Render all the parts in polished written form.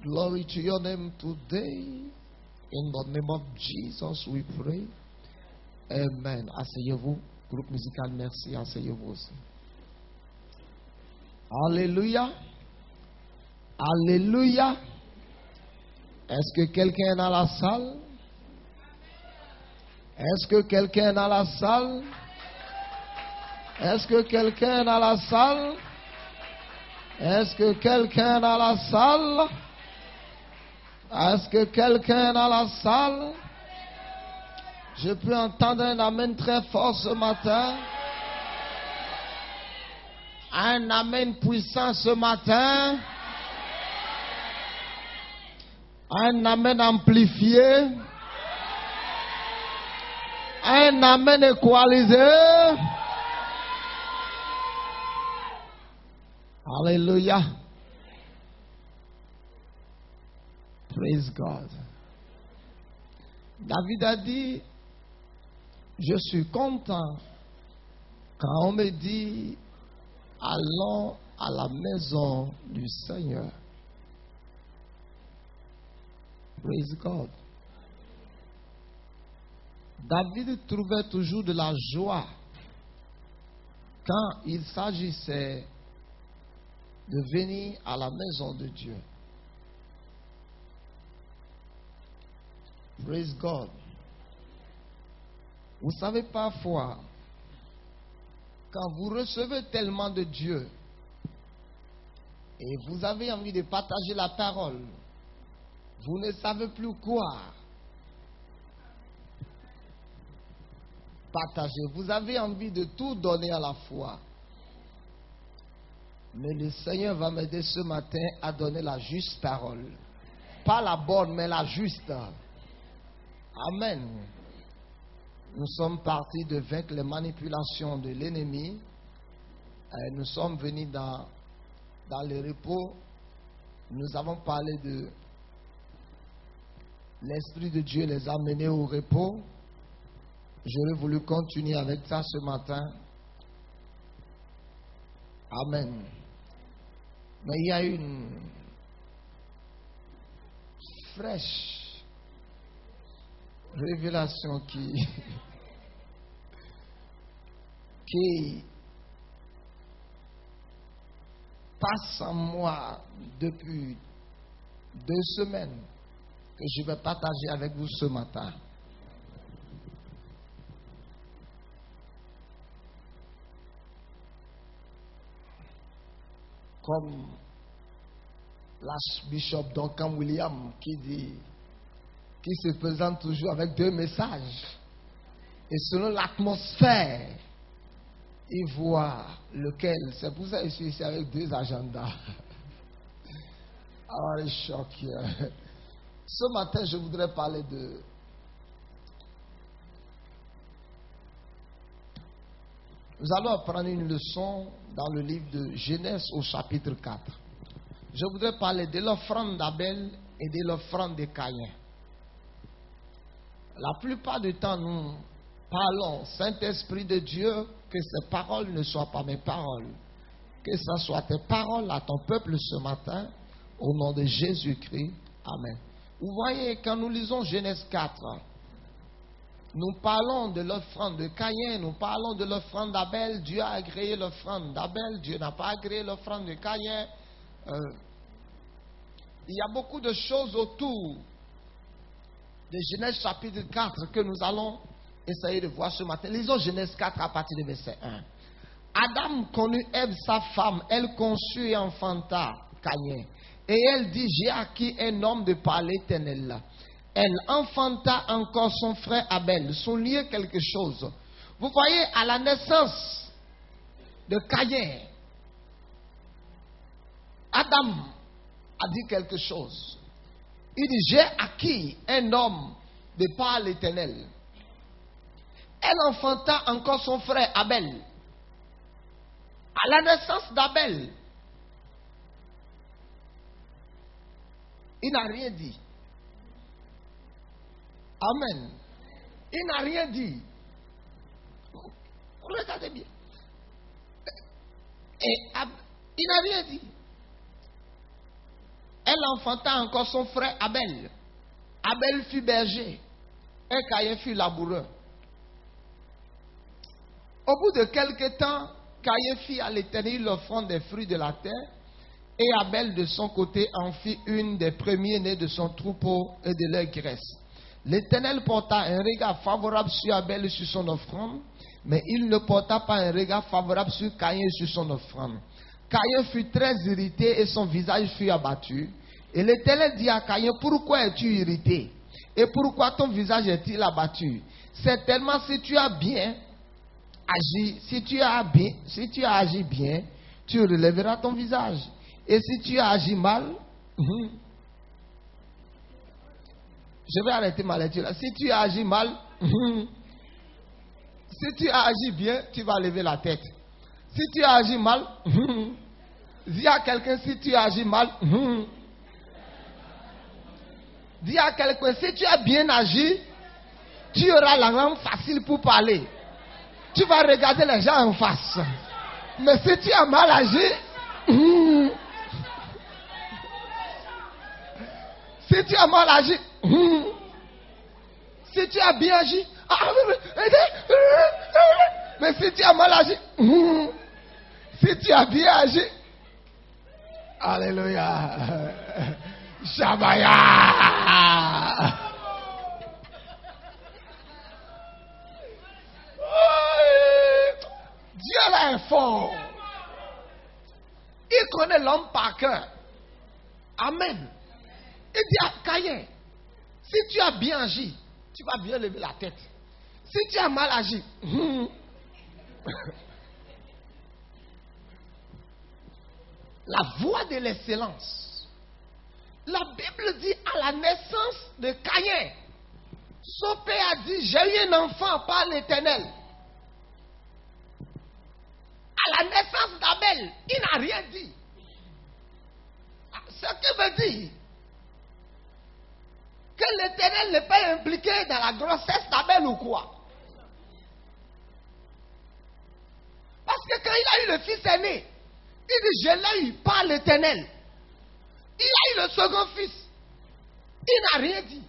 Glory to your name today. In the name of Jesus we pray. Amen. Asseyez-vous. Groupe musical, merci. Asseyez-vous aussi. Alléluia. Alléluia. Est-ce que quelqu'un est dans la salle? Est-ce que quelqu'un est dans la salle? Est-ce que quelqu'un est dans la salle? Est-ce que quelqu'un est dans la salle? Est-ce que quelqu'un est dans la salle? Je peux entendre un amen très fort ce matin. Un amen puissant ce matin. Un amen amplifié. Un amen équalisé. Alléluia. Praise God. David a dit, je suis content quand on me dit, allons à la maison du Seigneur. Praise God. David trouvait toujours de la joie quand il s'agissait de venir à la maison de Dieu. Praise God. Vous savez, parfois, quand vous recevez tellement de Dieu et vous avez envie de partager la parole, vous ne savez plus quoi partager. Vous avez envie de tout donner à la fois. Mais le Seigneur va m'aider ce matin à donner la juste parole. Pas la bonne, mais la juste. Amen. Nous sommes partis de vaincre les manipulations de l'ennemi. Nous sommes venus dans le repos. Nous avons parlé de l'Esprit de Dieu les a menés au repos. J'aurais voulu continuer avec ça ce matin. Amen. Mais il y a une fraîche révélation qui passe en moi depuis 2 semaines que je vais partager avec vous ce matin. Comme l'archbishop Duncan Williams qui se présente toujours avec 2 messages. Et selon l'atmosphère, il voit lequel. C'est pour ça que je suis ici avec 2 agendas. Alors, le choc. Ce matin, je voudrais parler de... Nous allons apprendre une leçon dans le livre de Genèse au chapitre 4. Je voudrais parler de l'offrande d'Abel et de l'offrande de Caïn. La plupart du temps, nous parlons, Saint-Esprit de Dieu, que ces paroles ne soient pas mes paroles. Que ce soit tes paroles à ton peuple ce matin, au nom de Jésus-Christ. Amen. Vous voyez, quand nous lisons Genèse 4, nous parlons de l'offrande de Caïn, nous parlons de l'offrande d'Abel. Dieu a agréé l'offrande d'Abel, Dieu n'a pas agréé l'offrande de Caïn. Il y a beaucoup de choses autour de Genèse chapitre 4 que nous allons essayer de voir ce matin. Lisons Genèse 4 à partir du verset 1. Adam connut Ève sa femme, elle conçut et enfanta Caïn. Et elle dit, j'ai acquis un homme de par l'Éternel. Elle enfanta encore son frère Abel. Soulignez quelque chose. Vous voyez, à la naissance de Caïn, Adam a dit quelque chose. Il dit, j'ai acquis un homme de par l'Éternel. Elle enfanta encore son frère Abel. À la naissance d'Abel, il n'a rien dit. Amen. Il n'a rien dit. Regardez bien. Et il n'a rien dit. Elle enfanta encore son frère Abel. Abel fut berger et Caïn fut laboureur. Au bout de quelque temps, Caïn fit à l'Éternel l'offrande des fruits de la terre, et Abel de son côté en fit une des premiers-nés de son troupeau et de leur graisse. L'Éternel porta un regard favorable sur Abel et sur son offrande, mais il ne porta pas un regard favorable sur Caïn et sur son offrande. Caïn fut très irrité et son visage fut abattu. Et l'Éternel dit à Caïn, pourquoi es-tu irrité? Et pourquoi ton visage est-il abattu? Certainement si tu as bien agi, si tu as agi bien, tu relèveras ton visage. Et si tu as agi mal, je vais arrêter ma lecture là. Si tu as agi mal, si tu as agi bien, tu vas lever la tête. Si tu as agi mal, dis à quelqu'un, si tu as agi mal, dis à quelqu'un, si tu as bien agi, tu auras la langue facile pour parler. Tu vas regarder les gens en face. Mais si tu as mal agi, si tu as mal agi, si tu as bien agi, mais si tu as mal agi, si tu as bien agi, alléluia, Shabaya. Dieu là est fort. Il connaît l'homme par cœur. Amen. Il dit à Caïn, si tu as bien agi, tu vas bien lever la tête. Si tu as mal agi, la voie de l'excellence. La Bible dit à la naissance de Caïn, son père a dit, j'ai eu un enfant par l'Éternel. À la naissance d'Abel, il n'a rien dit. Ce qui veut dire que l'Éternel n'est pas impliqué dans la grossesse d'Abel ou quoi. Parce que quand il a eu le fils aîné, il dit, je l'ai eu par l'Éternel. Il a eu le second fils. Il n'a rien dit.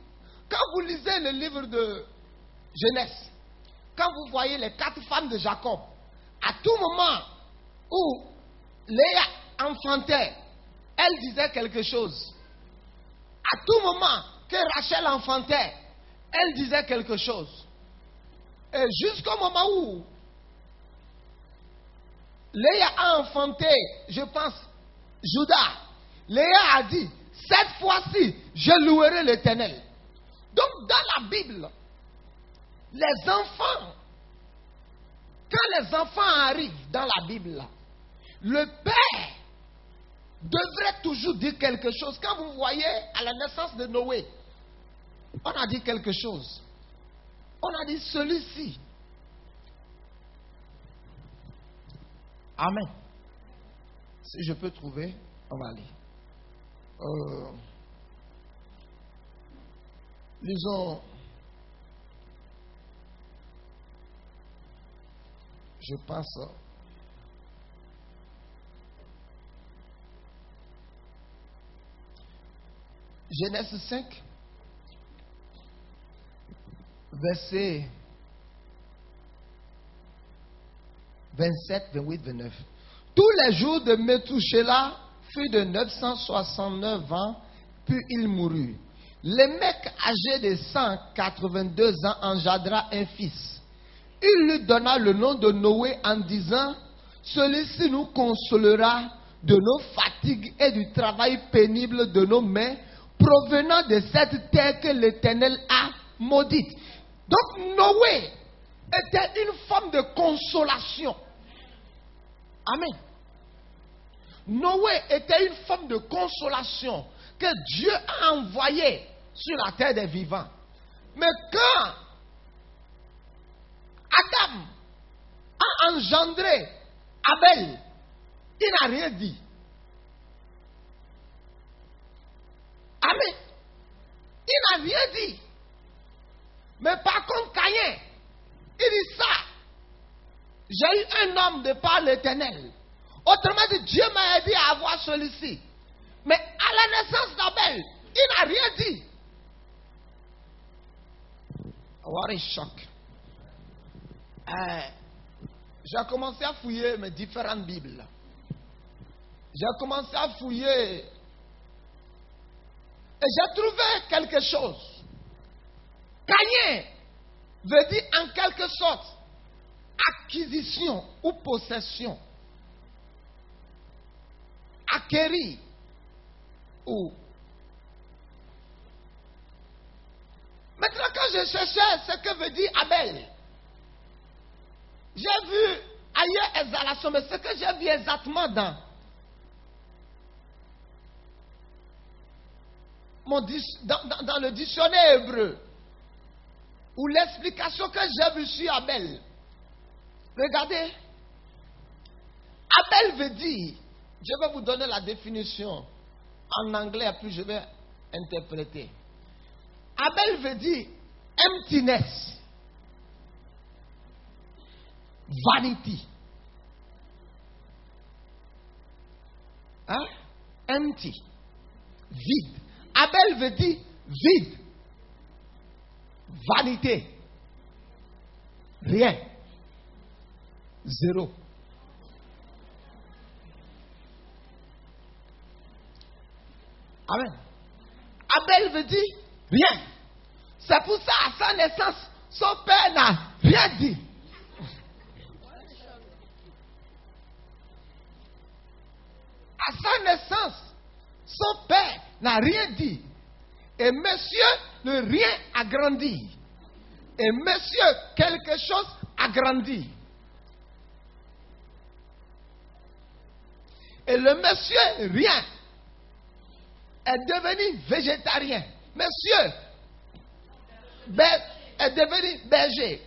Quand vous lisez le livre de Genèse, quand vous voyez les 4 femmes de Jacob, à tout moment où Léa enfantait, elle disait quelque chose. À tout moment que Rachel enfantait, elle disait quelque chose. Et jusqu'au moment où Léa a enfanté, je pense, Judas, Léa a dit, cette fois-ci, je louerai l'Éternel. Donc dans la Bible, les enfants, quand les enfants arrivent dans la Bible, le père devrait toujours dire quelque chose. Quand vous voyez à la naissance de Noé, on a dit quelque chose. On a dit celui-ci. Amen. Si je peux trouver, on va lire. Lisons. Je pense. Genèse 5, verset 27, 28, 29. Tous les jours de Methushélah furent de 969 ans, puis il mourut. Le mec âgé de 182 ans engendra un fils. Il lui donna le nom de Noé en disant, celui-ci nous consolera de nos fatigues et du travail pénible de nos mains, provenant de cette terre que l'Éternel a maudite. Donc Noé était une forme de consolation. Amen. Noé était une forme de consolation que Dieu a envoyée sur la terre des vivants. Mais quand Adam a engendré Abel, il n'a rien dit. Amen. Il n'a rien dit. Mais par contre, Caïn, il dit ça. J'ai eu un homme de par l'Éternel. Autrement dit, Dieu m'a aidé à avoir celui-ci. Mais à la naissance d'Abel, il n'a rien dit. What a shock. J'ai commencé à fouiller mes différentes Bibles. J'ai commencé à fouiller. Et j'ai trouvé quelque chose. Caïn veut dire en quelque sorte acquisition ou possession. Acquérir ou. Maintenant, quand je cherchais ce que veut dire Abel, j'ai vu ailleurs exhalation, mais ce que j'ai vu exactement dans le dictionnaire hébreu, ou l'explication que j'ai vue sur Abel. Regardez, Abel veut dire, je vais vous donner la définition en anglais, puis je vais interpréter. Abel veut dire emptiness, vanity. Hein? Empty, vide. Abel veut dire vide, vanité, rien, zéro. Amen. Abel veut dire rien. C'est pour ça, à sa naissance, son père n'a rien dit. À sa naissance, son père n'a rien dit. Et monsieur ne rien a grandi. Et monsieur quelque chose a grandi. Et le monsieur rien est devenu végétarien. Monsieur est devenu berger.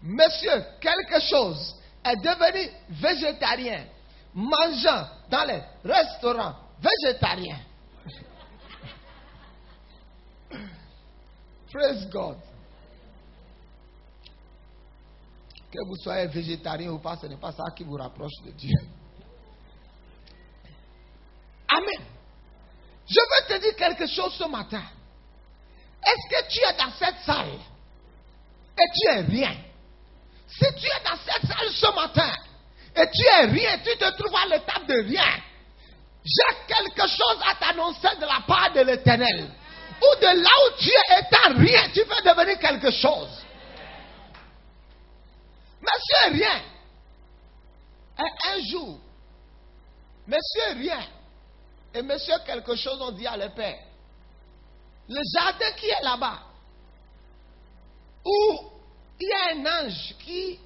Monsieur quelque chose est devenu végétarien. Mangeant dans les restaurants végétariens. Praise God. Que vous soyez végétarien ou pas, ce n'est pas ça qui vous rapproche de Dieu. Amen. Je veux te dire quelque chose ce matin. Est-ce que tu es dans cette salle et tu es rien? Si tu es dans cette salle ce matin et tu es rien, tu te trouves à l'étape de rien, j'ai quelque chose à t'annoncer de la part de l'Éternel. Ou de là où tu es étant rien, tu peux devenir quelque chose. Monsieur rien. Et un jour, monsieur rien et monsieur quelque chose ont dit à leur père, le jardin qui est là-bas, où il y a un ange qui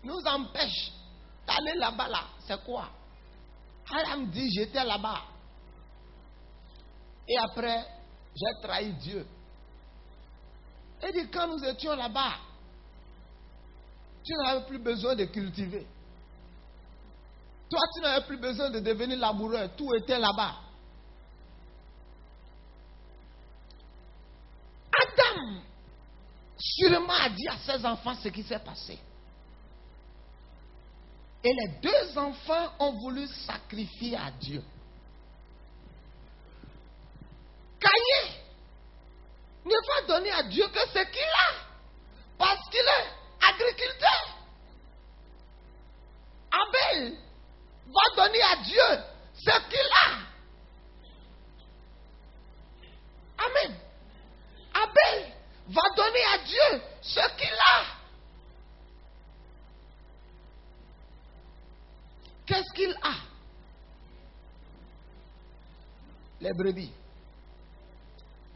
nous empêche d'aller là-bas, là, c'est quoi? Adam dit, j'étais là-bas. Et après, j'ai trahi Dieu. Il dit, quand nous étions là-bas, tu n'avais plus besoin de cultiver. Toi, tu n'avais plus besoin de devenir laboureur. Tout était là-bas. Adam, sûrement, a dit à ses enfants ce qui s'est passé. Et les deux enfants ont voulu sacrifier à Dieu. Caïn ne va donner à Dieu que ce qu'il a. Parce qu'il est agriculteur. Abel va donner à Dieu ce qu'il a. Amen. Abel va donner à Dieu ce qu'il a. Qu'est-ce qu'il a? Les brebis.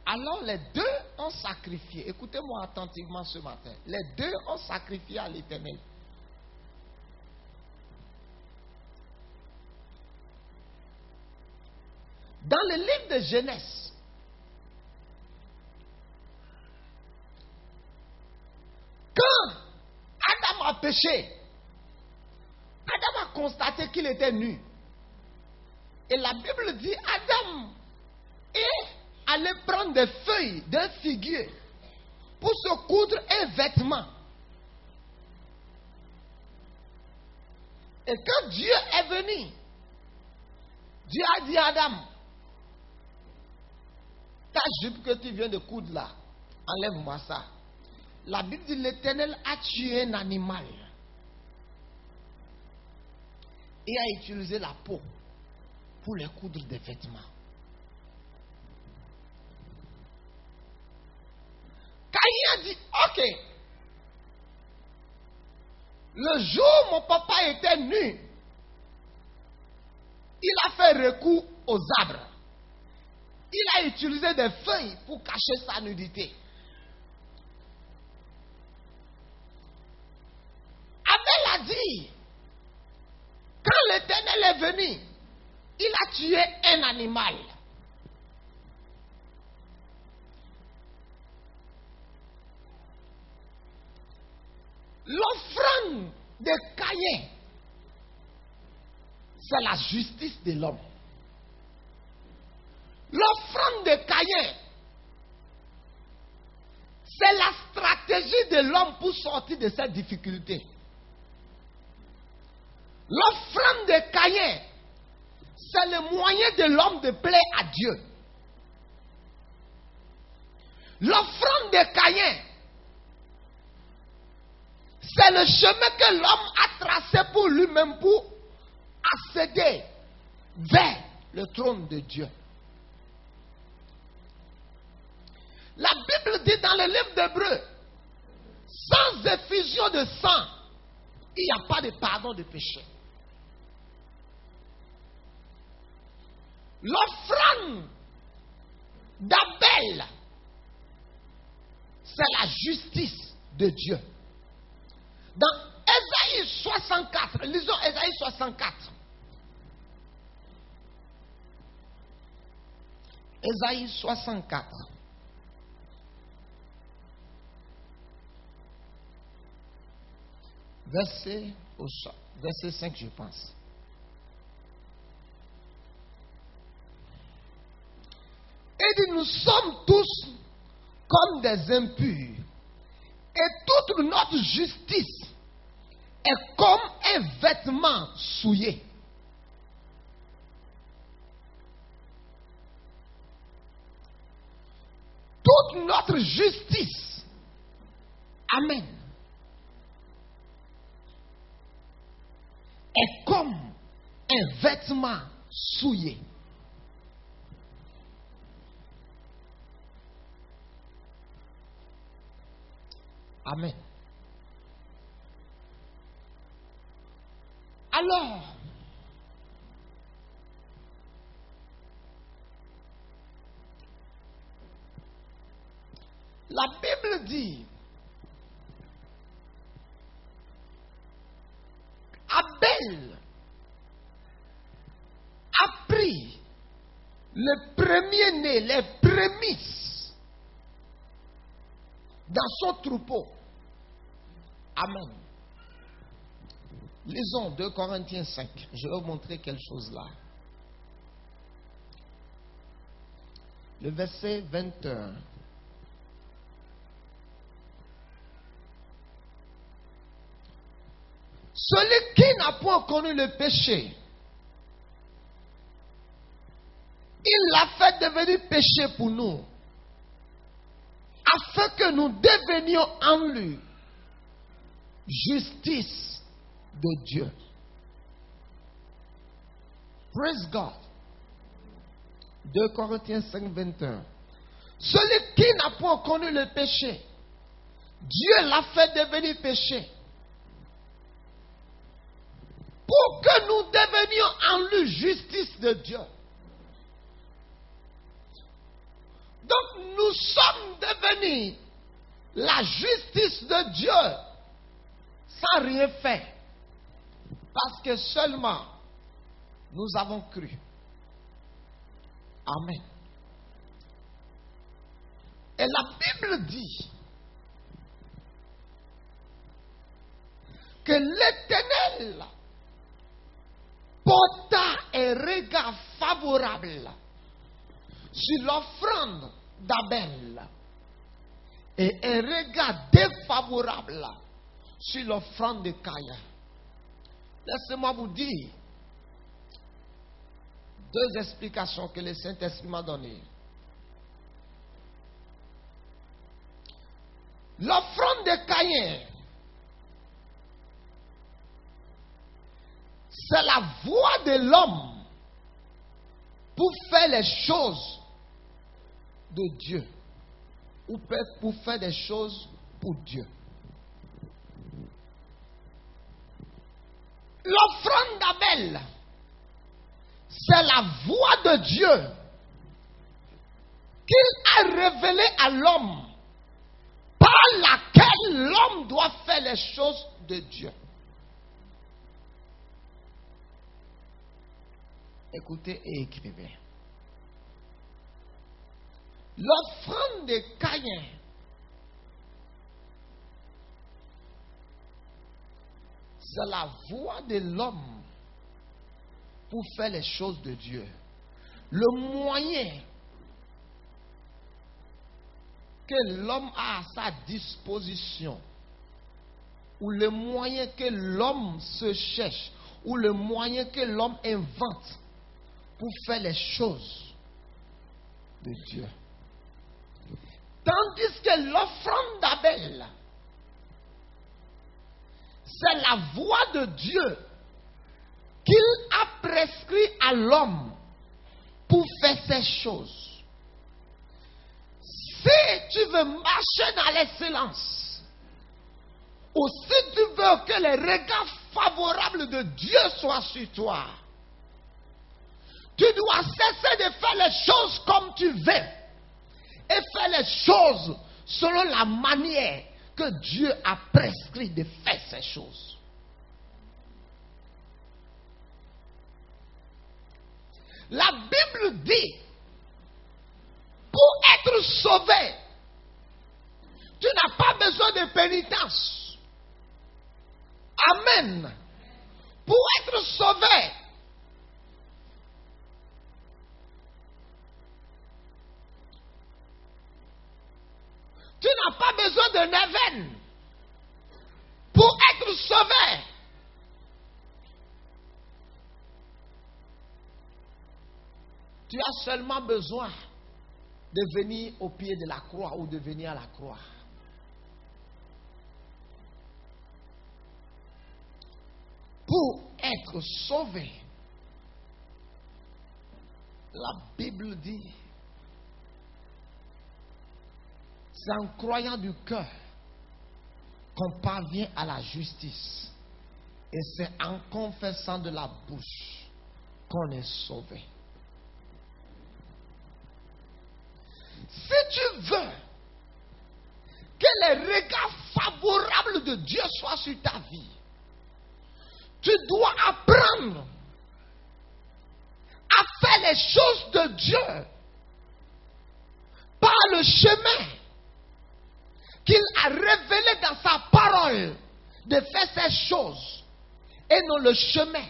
Alors les deux ont sacrifié. Écoutez-moi attentivement ce matin. Les deux ont sacrifié à l'Éternel. Dans le livre de Genèse, quand Adam a péché, Adam a constaté qu'il était nu. Et la Bible dit, Adam est allé prendre des feuilles d'un figuier pour se coudre un vêtement. Et quand Dieu est venu Dieu a dit à Adam, ta jupe que tu viens de coudre là, enlève-moi ça. La Bible dit l'Éternel a tué un animal et a utilisé la peau pour les coudre des vêtements. Caïn a dit, ok, le jour où mon papa était nu, il a fait recours aux arbres. Il a utilisé des feuilles pour cacher sa nudité. Abel a dit, quand l'Éternel est venu, il a tué un animal. L'offrande de Caïn, c'est la justice de l'homme. L'offrande de Caïn, c'est la stratégie de l'homme pour sortir de cette difficulté. L'offrande de Caïn, c'est le moyen de l'homme de plaire à Dieu. L'offrande de Caïn, c'est le chemin que l'homme a tracé pour lui-même pour accéder vers le trône de Dieu. La Bible dit dans le livre d'Hébreux, sans effusion de sang, il n'y a pas de pardon de péché. L'offrande d'Abel, c'est la justice de Dieu. Dans Ésaïe 64, lisons Ésaïe 64. Ésaïe 64. Verset 5, je pense. Et dit, nous sommes tous comme des impurs. Et toute notre justice est comme un vêtement souillé. Toute notre justice, amen, est comme un vêtement souillé. Amen. Alors, la Bible dit, Abel a pris le premier-né, les prémices dans son troupeau. Amen. Lisons 2 Corinthiens 5. Je vais vous montrer quelque chose là. Le verset 21. Celui qui n'a point connu le péché, il l'a fait devenir péché pour nous, afin que nous devenions en lui justice de Dieu. Praise God. 2 Corinthiens 5, 21. Celui qui n'a point connu le péché, Dieu l'a fait devenir péché, pour que nous devenions en lui justice de Dieu. Donc nous sommes devenus la justice de Dieu sans rien faire, parce que seulement nous avons cru. Amen. Et la Bible dit que l'Éternel porta un regard favorable sur l'offrande d'Abel et un regard défavorable sur l'offrande de Caïn. Laissez-moi vous dire, 2 explications que le Saint-Esprit m'a données. L'offrande de Caïn, c'est la voix de l'homme pour faire les choses de Dieu ou pour faire des choses pour Dieu. L'offrande d'Abel, c'est la voix de Dieu qu'il a révélée à l'homme, par laquelle l'homme doit faire les choses de Dieu. Écoutez et écrivez. L'offrande de Caïn, c'est la voix de l'homme pour faire les choses de Dieu. Le moyen que l'homme a à sa disposition, ou le moyen que l'homme se cherche, ou le moyen que l'homme invente pour faire les choses de Dieu. Tandis que l'offrande d'Abel, c'est la voix de Dieu qu'il a prescrit à l'homme pour faire ces choses. Si tu veux marcher dans l'excellence, ou si tu veux que les regards favorables de Dieu soient sur toi, tu dois cesser de faire les choses comme tu veux et faire les choses selon la manière que Dieu a prescrit de faire ces choses. La Bible dit, pour être sauvé, tu n'as pas besoin de pénitence. Amen. Pour être sauvé, tu n'as pas besoin de neuvaine. Pour être sauvé, tu as seulement besoin de venir au pied de la croix ou de venir à la croix. Pour être sauvé, la Bible dit, c'est en croyant du cœur qu'on parvient à la justice. Et c'est en confessant de la bouche qu'on est sauvé. Si tu veux que les regards favorables de Dieu soient sur ta vie, tu dois apprendre à faire les choses de Dieu par le chemin qu'il a révélé dans sa parole de faire ces choses, et non le chemin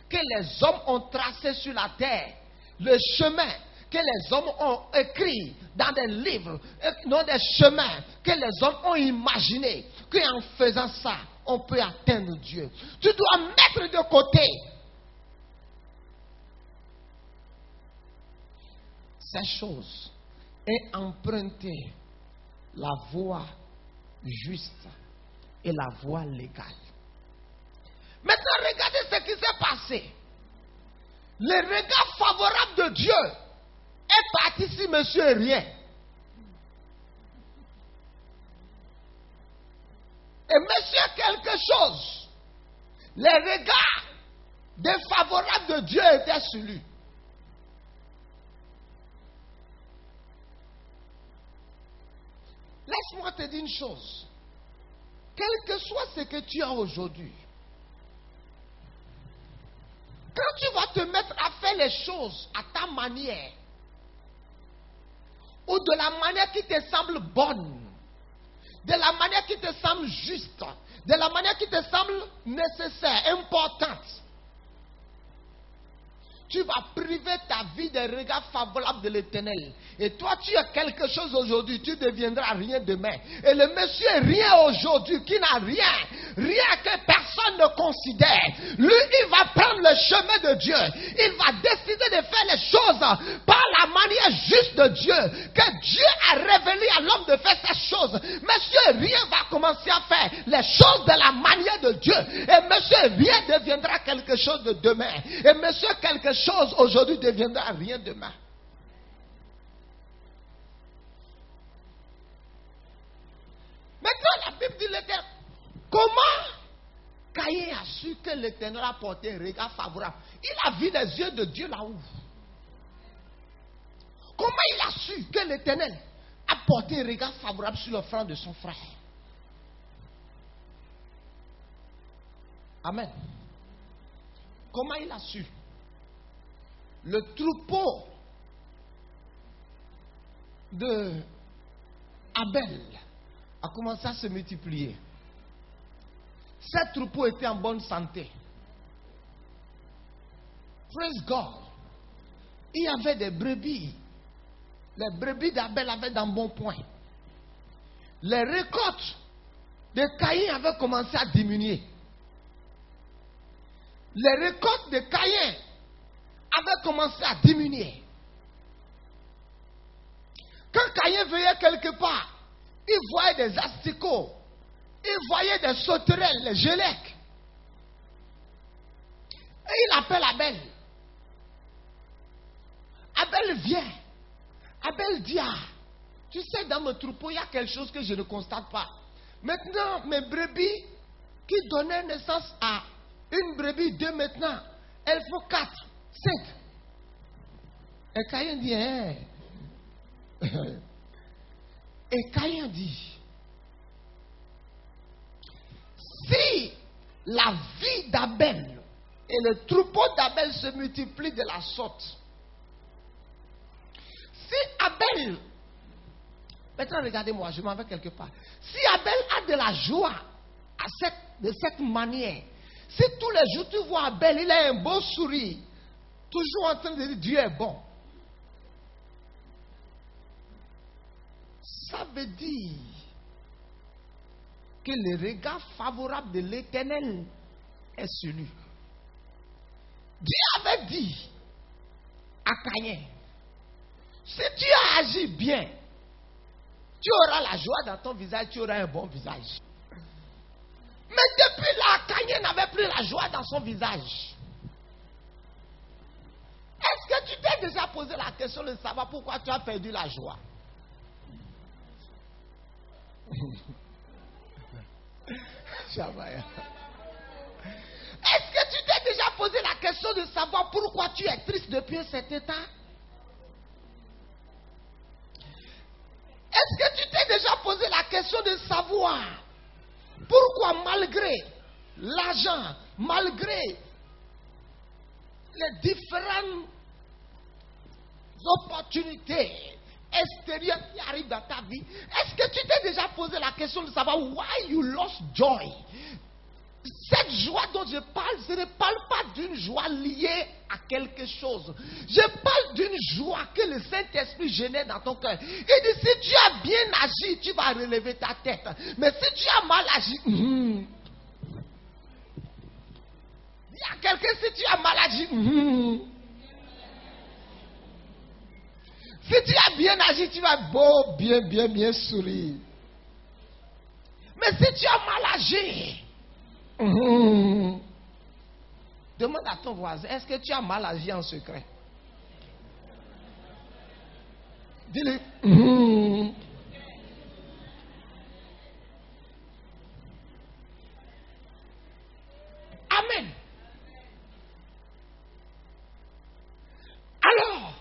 que les hommes ont tracé sur la terre, le chemin que les hommes ont écrit dans des livres, non des chemins que les hommes ont imaginés, qu'en faisant ça, on peut atteindre Dieu. Tu dois mettre de côté ces choses et emprunter la voie juste et la voie légale. Maintenant, regardez ce qui s'est passé. Le regard favorable de Dieu est parti si monsieur est rien. Et monsieur quelque chose. Les regards défavorables de Dieu étaient sur lui. Laisse-moi te dire une chose. Quel que soit ce que tu as aujourd'hui, quand tu vas te mettre à faire les choses à ta manière, ou de la manière qui te semble bonne, de la manière qui te semble juste, de la manière qui te semble nécessaire, importante, tu vas priver ta vie des regards favorables de l'Éternel. Et toi, tu es quelque chose aujourd'hui, tu deviendras rien demain. Et le monsieur est rien aujourd'hui, qui n'a rien, rien que personne ne considère. Lui, il va prendre le chemin de Dieu. Il va décider de faire les choses par la manière juste de Dieu, que Dieu a révélé à l'homme de faire ces choses. Monsieur, rien va commencer à faire les choses de la manière de Dieu. Et monsieur, rien deviendra quelque chose de demain. Et monsieur, quelque chose aujourd'hui deviendra rien demain. Maintenant, la Bible dit l'Éternel. Comment Caïn a su que l'Éternel a porté un regard favorable? Il a vu les yeux de Dieu là-haut. Comment il a su que l'Éternel a porté un regard favorable sur le front de son frère? Amen. Comment il a su? Le troupeau de Abel a commencé à se multiplier. Ce troupeau était en bonne santé. Praise God. Il y avait des brebis. Les brebis d'Abel avaient d'un bon point. Les récoltes de Caïn avaient commencé à diminuer. Les récoltes de Caïn avaient commencé à diminuer. Quand Caïn venait quelque part, il voyait des asticots, il voyait des sauterelles, les gélèques. Et il appelle Abel. Abel vient. Abel dit, ah, tu sais, dans mon troupeau, il y a quelque chose que je ne constate pas. Maintenant, mes brebis qui donnaient naissance à une brebis, deux maintenant, elles font 4, 5. Et Caïn dit, hein. Et Caïn dit, si la vie d'Abel et le troupeau d'Abel se multiplient de la sorte, si Abel, maintenant regardez-moi, je m'en vais quelque part. Si Abel a de la joie de cette manière, si tous les jours tu vois Abel, il a un beau sourire, toujours en train de dire Dieu est bon, ça veut dire que le regard favorable de l'Éternel est sur lui. Dieu avait dit à Caïn, si tu as agi bien, tu auras la joie dans ton visage, tu auras un bon visage. Mais depuis là, Caïn n'avait plus la joie dans son visage. Est-ce que tu t'es déjà posé la question de savoir pourquoi tu as perdu la joie? Est-ce que tu t'es déjà posé la question de savoir pourquoi tu es triste depuis un certain temps? Est-ce que tu t'es déjà posé la question de savoir pourquoi malgré l'argent, malgré les différentes opportunités extérieures qui arrivent dans ta vie, est-ce que tu t'es déjà posé la question de savoir why you lost joy? Cette joie dont je parle, je ne parle pas d'une joie liée à quelque chose. Je parle d'une joie que le Saint-Esprit génère dans ton cœur. Il dit, si tu as bien agi, tu vas relever ta tête. Mais si tu as mal agi, il y a quelqu'un, si tu as mal agi, si tu as bien agi, tu vas beau, bien sourire. Mais si tu as mal agi, demande à ton voisin, est-ce que tu as mal agi en secret? Dis-lui. Amen. Alors,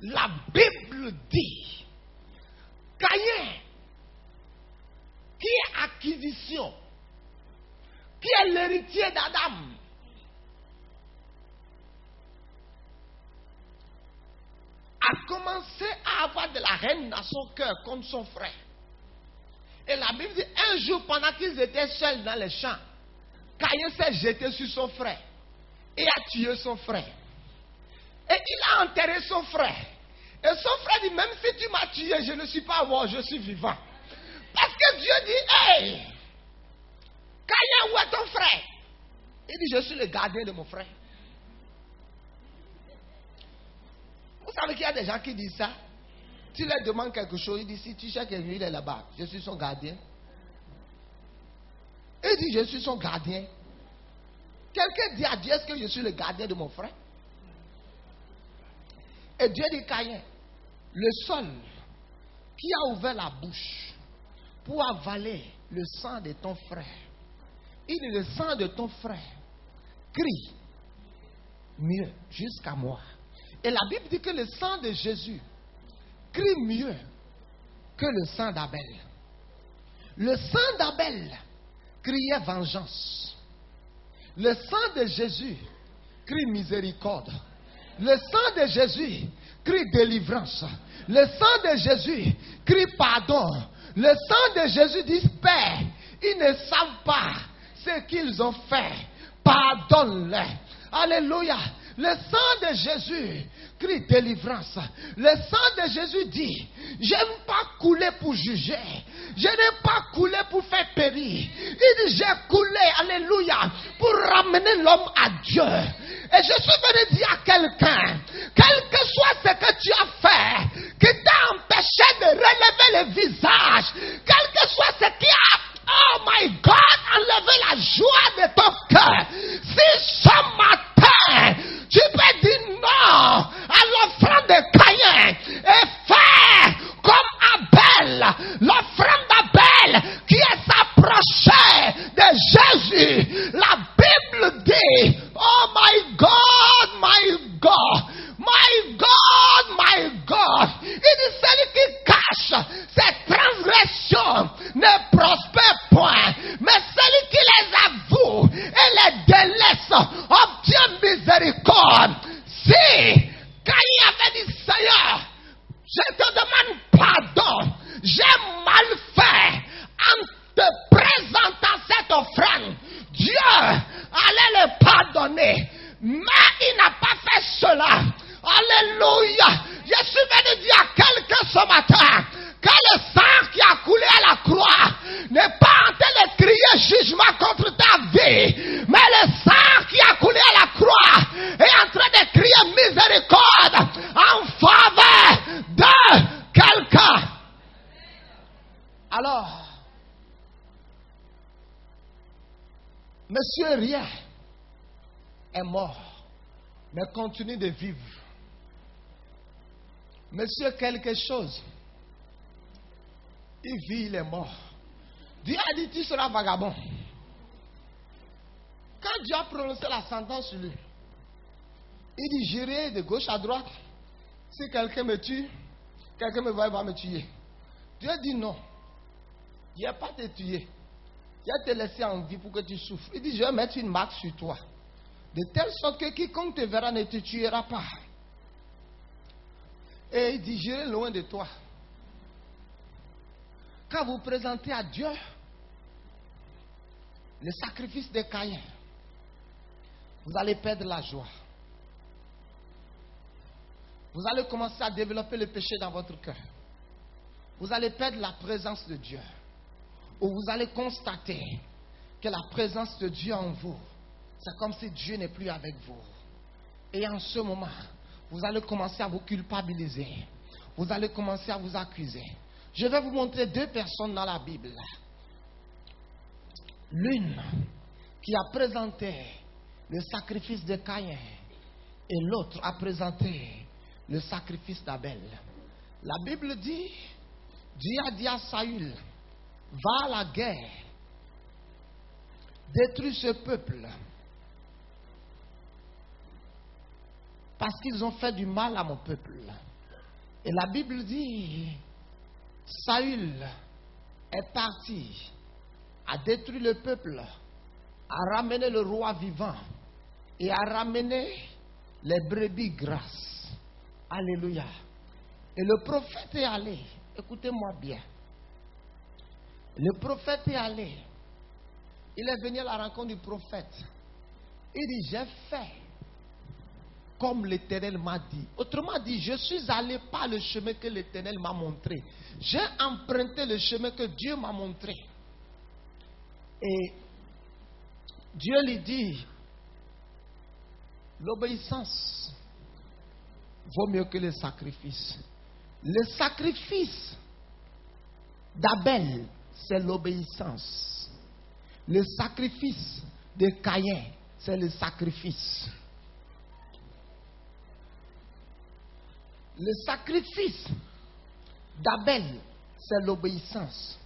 la Bible dit, Caïn, qui est acquisition, qui est l'héritier d'Adam, a commencé à avoir de la haine dans son cœur contre son frère. Et la Bible dit, un jour pendant qu'ils étaient seuls dans les champs, Caïn s'est jeté sur son frère. et a tué son frère. Et il a enterré son frère. Et son frère dit, même si tu m'as tué, je ne suis pas mort, je suis vivant. Parce que Dieu dit, hey, Caïn, où est ton frère? Il dit, je suis le gardien de mon frère. Vous savez qu'il y a des gens qui disent ça. Tu leur demandes quelque chose, il dit, si tu cherches quelqu'un, il est là-bas. Je suis son gardien. Il dit, je suis son gardien. Quelqu'un dit à Dieu, est-ce que je suis le gardien de mon frère? Et Dieu dit, Caïn, le seul qui a ouvert la bouche pour avaler le sang de ton frère, il dit, le sang de ton frère crie mieux jusqu'à moi. Et la Bible dit que le sang de Jésus crie mieux que le sang d'Abel. Le sang d'Abel criait vengeance. Le sang de Jésus crie miséricorde. Le sang de Jésus crie délivrance. Le sang de Jésus crie pardon. Le sang de Jésus dit, Père, ils ne savent pas ce qu'ils ont fait. Pardonne-les. Alléluia. Le sang de Jésus crie délivrance. Le sang de Jésus dit, j'aime pas couler pour juger. Je n'ai pas coulé pour faire périr. Il dit, j'ai coulé, alléluia, pour ramener l'homme à Dieu. Et je suis venu dire à quelqu'un, quel que soit ce que tu as fait, qui t'a empêché de relever le visage, quel que soit ce qui a, oh my God, enlevé la joie de ton cœur, si ce matin, tu peux dire non à l'offrande de Caïn et faire comme Abel, l'offrande d'Abel qui s'approchait de Jésus. La Bible dit, oh my God, my God, my God, my God. Il dit, celui qui cache ses transgressions ne prospère point, mais celui qui les avoue et les délaisse obtient miséricorde. Si Caïn avait dit, Seigneur, je te demande pardon, j'ai mal fait en te présentant cette offrande, Dieu allait le pardonner, mais il n'a pas fait cela. Alléluia. Je suis venu dire à quelqu'un ce matin que le sang qui a coulé à la croix n'est pas en train de crier jugement contre ta vie, mais le sang qui a coulé à la croix est en train de crier miséricorde en faveur de quelqu'un. Alors, monsieur rien est mort, mais continue de vivre. Monsieur quelque chose, il vit, il est mort. Dieu a dit, tu seras vagabond. Quand Dieu a prononcé la sentence sur lui, il dit, j'irai de gauche à droite. Si quelqu'un me tue, quelqu'un me va me tuer. Dieu dit non. Je ne vais pas te tuer. Je vais te laisser en vie pour que tu souffres. Il dit, je vais mettre une marque sur toi. De telle sorte que quiconque te verra ne te tuera pas. Et il dit, j'irai loin de toi. Quand vous présentez à Dieu le sacrifice de Caïn, vous allez perdre la joie. Vous allez commencer à développer le péché dans votre cœur. Vous allez perdre la présence de Dieu. Ou vous allez constater que la présence de Dieu en vous, c'est comme si Dieu n'est plus avec vous. Et en ce moment, vous allez commencer à vous culpabiliser. Vous allez commencer à vous accuser. Je vais vous montrer deux personnes dans la Bible. L'une qui a présenté le sacrifice de Caïn et l'autre a présenté le sacrifice d'Abel. La Bible dit, Dieu a dit à Saül, va à la guerre, détruis ce peuple, parce qu'ils ont fait du mal à mon peuple. Et la Bible dit, Saül est parti, a détruit le peuple, a ramené le roi vivant et a ramené les brebis grasses. Alléluia. Et le prophète est allé, écoutez-moi bien. Le prophète est allé. Il est venu à la rencontre du prophète. Il dit, j'ai fait comme l'Éternel m'a dit. Autrement dit, je suis allé par le chemin que l'Éternel m'a montré. J'ai emprunté le chemin que Dieu m'a montré. Et Dieu lui dit, l'obéissance vaut mieux que le sacrifice. Le sacrifice d'Abel, c'est l'obéissance. Le sacrifice de Caïn, c'est le sacrifice. Le sacrifice d'Abel, c'est l'obéissance.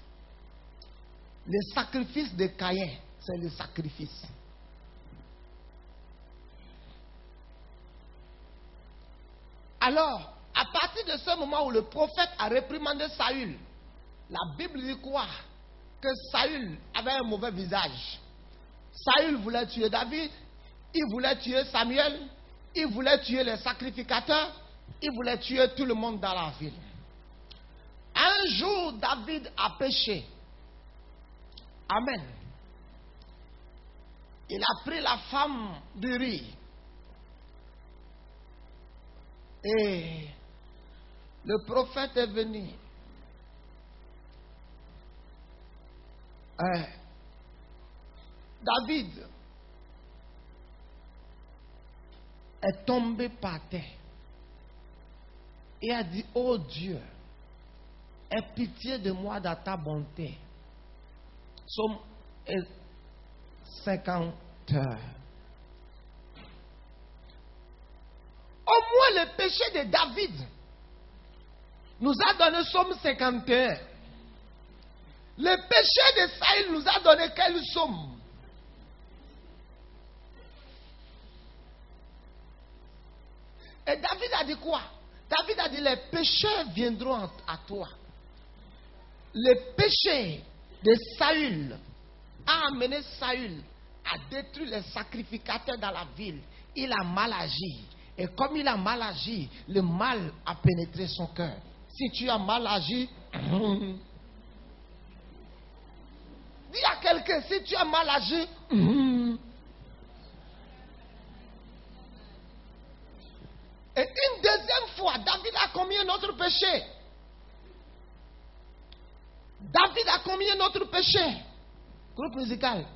Le sacrifice de Caïn, c'est le sacrifice. Alors, à partir de ce moment où le prophète a réprimandé Saül, la Bible dit quoi? Que Saül avait un mauvais visage. Saül voulait tuer David, il voulait tuer Samuel, il voulait tuer les sacrificateurs, il voulait tuer tout le monde dans la ville. Un jour, David a péché. Amen. Il a pris la femme d'Uri. Et le prophète est venu. David est tombé par terre et a dit, oh Dieu, aie pitié de moi dans ta bonté. Psaume 50. Au moins le péché de David nous a donné Psaume 51. Le péché de Saül nous a donné quel psaume? Et David a dit quoi? David a dit, les pécheurs viendront à toi. Le péché de Saül a amené Saül à détruire les sacrificateurs dans la ville. Il a mal agi. Et comme il a mal agi, le mal a pénétré son cœur. Si tu as mal agi, dis à quelqu'un, si tu as mal agi, et une deuxième fois, David a commis un autre péché. David a commis un autre péché. Groupe musical.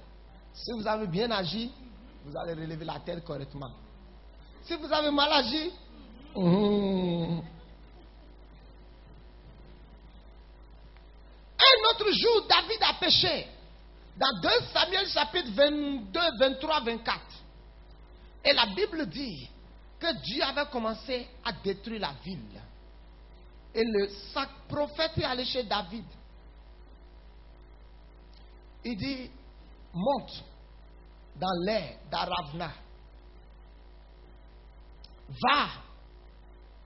Si vous avez bien agi, vous allez relever la tête correctement. Si vous avez mal agi, un autre jour, David a péché. Dans 2 Samuel chapitre 22, 23, 24. Et la Bible dit que Dieu avait commencé à détruire la ville. Et le prophète est allé chez David. Il dit, monte dans l'air d'Aravna. Va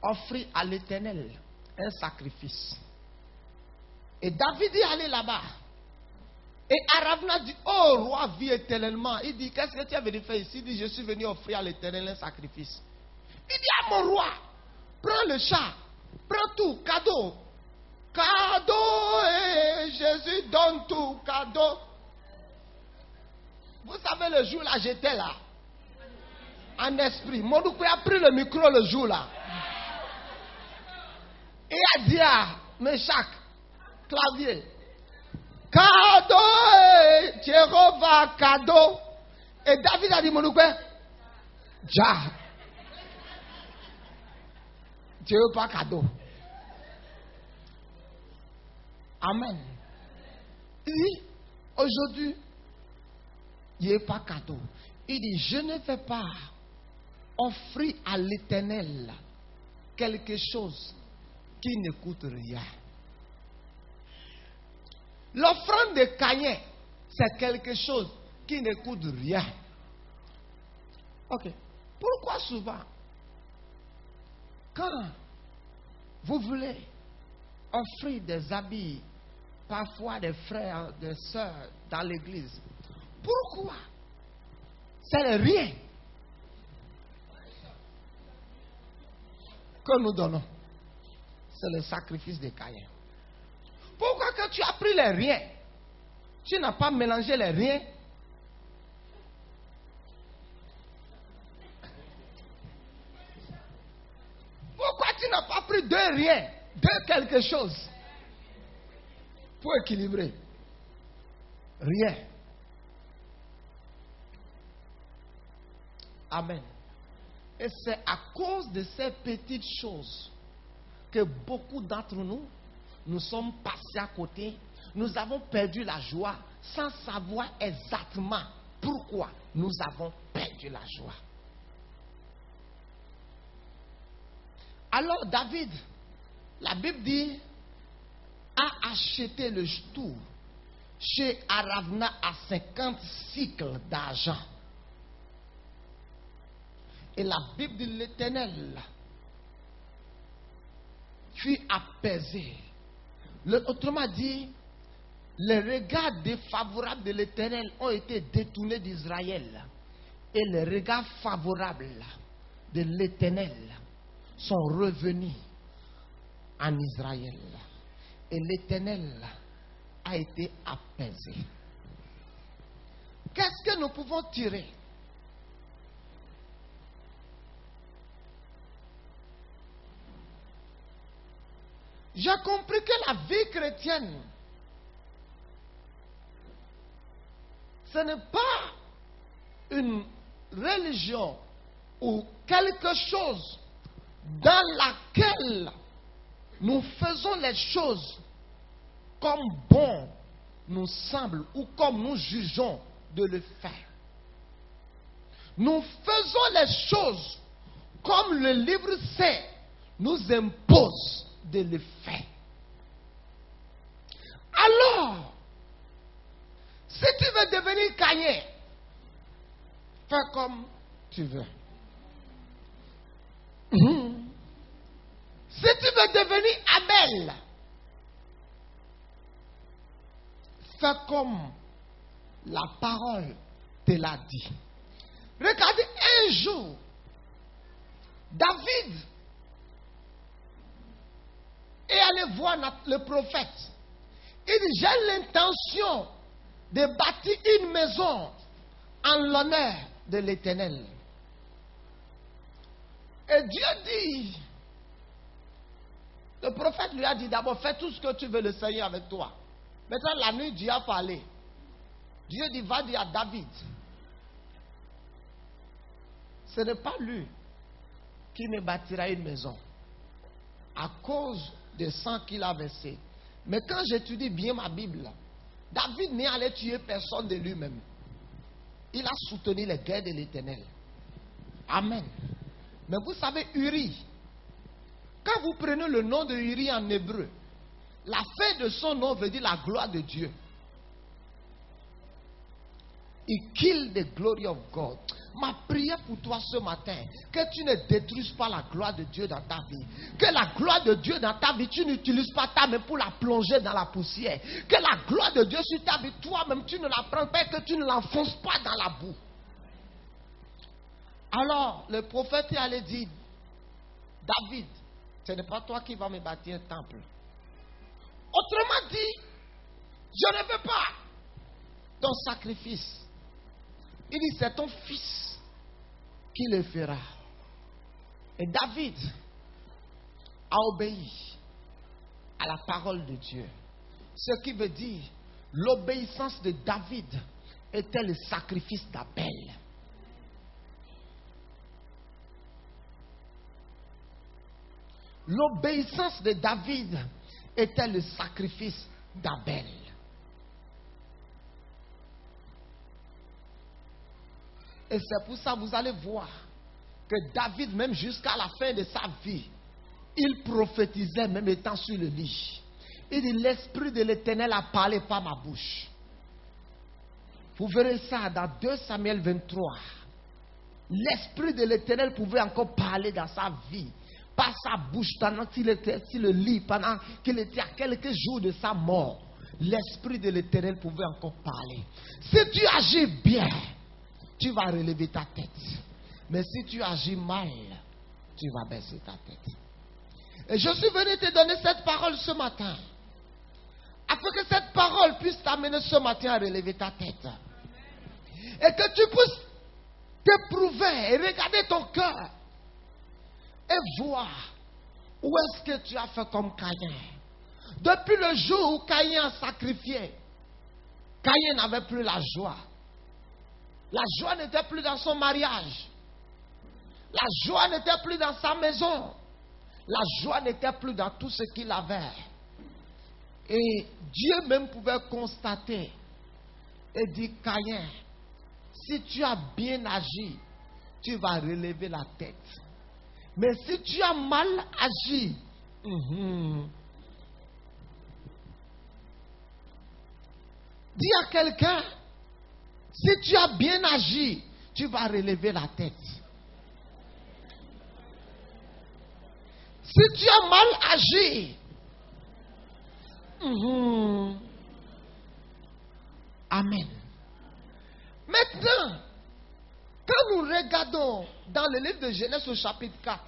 offrir à l'Éternel un sacrifice. Et David est allé là-bas. Et Aravna dit, oh roi, vis éternellement. Il dit, qu'est-ce que tu es venu faire ici? Il dit, je suis venu offrir à l'Éternel un sacrifice. Il dit à mon roi, prends le chat, prends tout, cadeau. Cadeau, et Jésus donne tout, cadeau. Vous savez, le jour là, j'étais là. En esprit. Monoukou a pris le micro le jour là. Et a dit à Meshach, clavier, cadeau, Jéhovah, cadeau. Et David a dit, Monoukou, ja. Jéhovah, cadeau. Amen. Il dit, aujourd'hui, il n'y a pas cadeau. Il dit, je ne vais pas offrir à l'Éternel quelque chose qui ne coûte rien. L'offrande de Caïn, c'est quelque chose qui ne coûte rien. Ok. Pourquoi souvent, quand vous voulez offrir des habits, parfois des frères, des sœurs dans l'église, pourquoi c'est rien que nous donnons? C'est le sacrifice de Caïn. Pourquoi quand tu as pris les riens, tu n'as pas mélangé les riens? pris de rien, de quelque chose pour équilibrer. Rien. Amen. Et c'est à cause de ces petites choses que beaucoup d'entre nous, nous sommes passés à côté. Nous avons perdu la joie sans savoir exactement pourquoi nous avons perdu la joie. Alors David, la Bible dit, a acheté le tour chez Aravna à 50 cycles d'argent. Et la Bible de l'Éternel fut apaisée. Autrement dit, les regards défavorables de l'Éternel ont été détournés d'Israël. Et les regards favorables de l'Éternel sont revenus en Israël. Et l'Éternel a été apaisé. Qu'est-ce que nous pouvons tirer? J'ai compris que la vie chrétienne, ce n'est pas une religion ou quelque chose dans laquelle nous faisons les choses comme bon nous semble ou comme nous jugeons de le faire. Nous faisons les choses comme le livre saint nous impose de le faire. Alors, si tu veux devenir Caïn, fais comme tu veux. Si tu veux devenir Abel, fais comme la parole te l'a dit. Regardez, un jour, David est allé voir le prophète. Il dit, j'ai l'intention de bâtir une maison en l'honneur de l'Éternel. Et Dieu dit, le prophète lui a dit d'abord, fais tout ce que tu veux, le Seigneur avec toi. Maintenant, la nuit, Dieu a parlé. Dieu dit, va dire à David, ce n'est pas lui qui me bâtira une maison à cause du sang qu'il a versé. Mais quand j'étudie bien ma Bible, David n'est allé tuer personne de lui-même. Il a soutenu les guerres de l'Éternel. Amen. Mais vous savez, Uri, quand vous prenez le nom de Uri en hébreu, la fin de son nom veut dire la gloire de Dieu. He killed the glory of God. Ma prière pour toi ce matin, que tu ne détruises pas la gloire de Dieu dans ta vie. Que la gloire de Dieu dans ta vie, tu n'utilises pas ta main pour la plonger dans la poussière. Que la gloire de Dieu sur ta vie, toi-même, tu ne la prends pas et que tu ne l'enfonces pas dans la boue. Alors, le prophète est allé dire, David, ce n'est pas toi qui vas me bâtir un temple. Autrement dit, je ne veux pas ton sacrifice. Il dit, c'est ton fils qui le fera. Et David a obéi à la parole de Dieu. Ce qui veut dire, l'obéissance de David était le sacrifice d'Abel. L'obéissance de David était le sacrifice d'Abel. Et c'est pour ça que vous allez voir que David, même jusqu'à la fin de sa vie, il prophétisait même étant sur le lit. Il dit, l'Esprit de l'Éternel a parlé par ma bouche. Vous verrez ça dans 2 Samuel 23. L'Esprit de l'Éternel pouvait encore parler dans sa vie, par sa bouche, pendant qu'il était sur le lit, pendant qu'il était à quelques jours de sa mort. L'Esprit de l'Éternel pouvait encore parler. Si tu agis bien, tu vas relever ta tête. Mais si tu agis mal, tu vas baisser ta tête. Et je suis venu te donner cette parole ce matin, afin que cette parole puisse t'amener ce matin à relever ta tête. Et que tu puisses t'éprouver et regarder ton cœur et voir Où est-ce que tu as fait comme Caïn? Depuis le jour où Caïn a sacrifié, Caïn n'avait plus la joie. La joie n'était plus dans son mariage. La joie n'était plus dans sa maison. La joie n'était plus dans tout ce qu'il avait. Et Dieu même pouvait constater et dire, Caïn, si tu as bien agi, tu vas relever la tête. Mais si tu as mal agi, dis à quelqu'un, si tu as bien agi, tu vas relever la tête. Si tu as mal agi, amen. Maintenant, quand nous regardons dans le livre de Genèse au chapitre 4,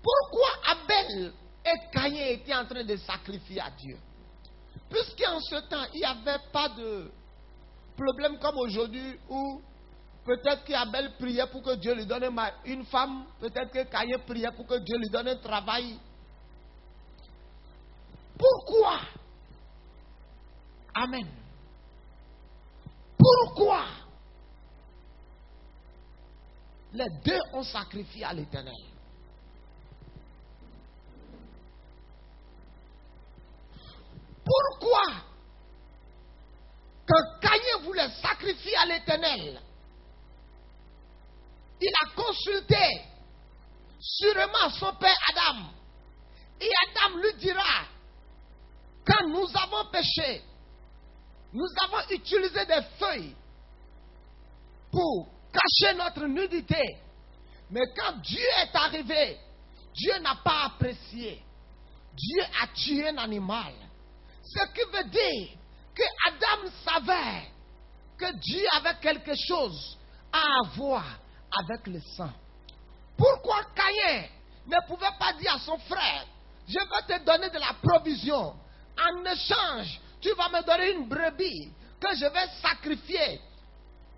pourquoi Abel et Caïn étaient en train de sacrifier à Dieu? Puisqu'en ce temps, il n'y avait pas de problème comme aujourd'hui où peut-être qu'Abel priait pour que Dieu lui donne une femme, peut-être que Caïn priait pour que Dieu lui donne un travail. Pourquoi? Amen. Pourquoi les deux ont sacrifié à l'Éternel? Pourquoi quand Caïn voulait sacrifier à l'Éternel, il a consulté sûrement son père Adam, et Adam lui dira, quand nous avons péché, nous avons utilisé des feuilles pour cacher notre nudité. Mais quand Dieu est arrivé, Dieu n'a pas apprécié. Dieu a tué un animal. Ce qui veut dire que Adam savait que Dieu avait quelque chose à avoir avec le sang. Pourquoi Caïn ne pouvait pas dire à son frère, je vais te donner de la provision. En échange, tu vas me donner une brebis que je vais sacrifier.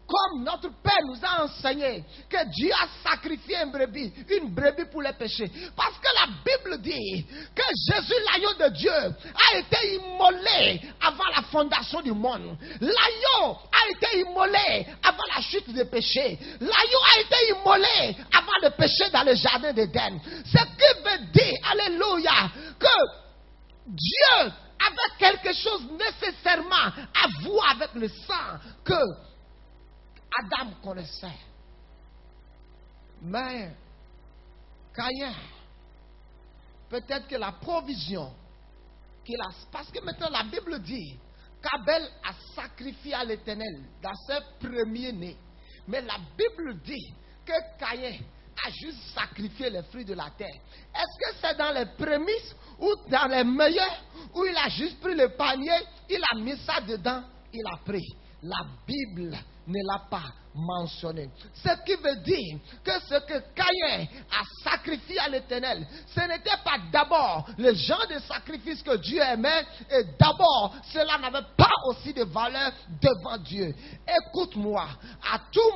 Comme notre Père nous a enseigné que Dieu a sacrifié une brebis pour les péchés. Parce que la Bible dit que Jésus, l'agneau de Dieu, a été immolé avant la fondation du monde. L'agneau a été immolé avant la chute des péchés. L'agneau a été immolé avant le péché dans le jardin d'Éden. Ce qui veut dire, alléluia, que Dieu avait quelque chose nécessairement à voir avec le sang que Adam connaissait. Mais Caïn, peut-être que la provision qu'il a, parce que maintenant la Bible dit qu'Abel a sacrifié à l'Éternel dans ses premiers-nés. Mais la Bible dit que Caïn a juste sacrifié les fruits de la terre. Est-ce que c'est dans les prémices ou dans les meilleurs, où il a juste pris le panier, il a mis ça dedans, il a pris? La Bible ne l'a pas mentionné. Ce qui veut dire que ce que Caïn a sacrifié à l'Éternel, ce n'était pas d'abord le genre de sacrifice que Dieu aimait, et d'abord cela n'avait pas aussi de valeur devant Dieu. Écoute-moi, à tout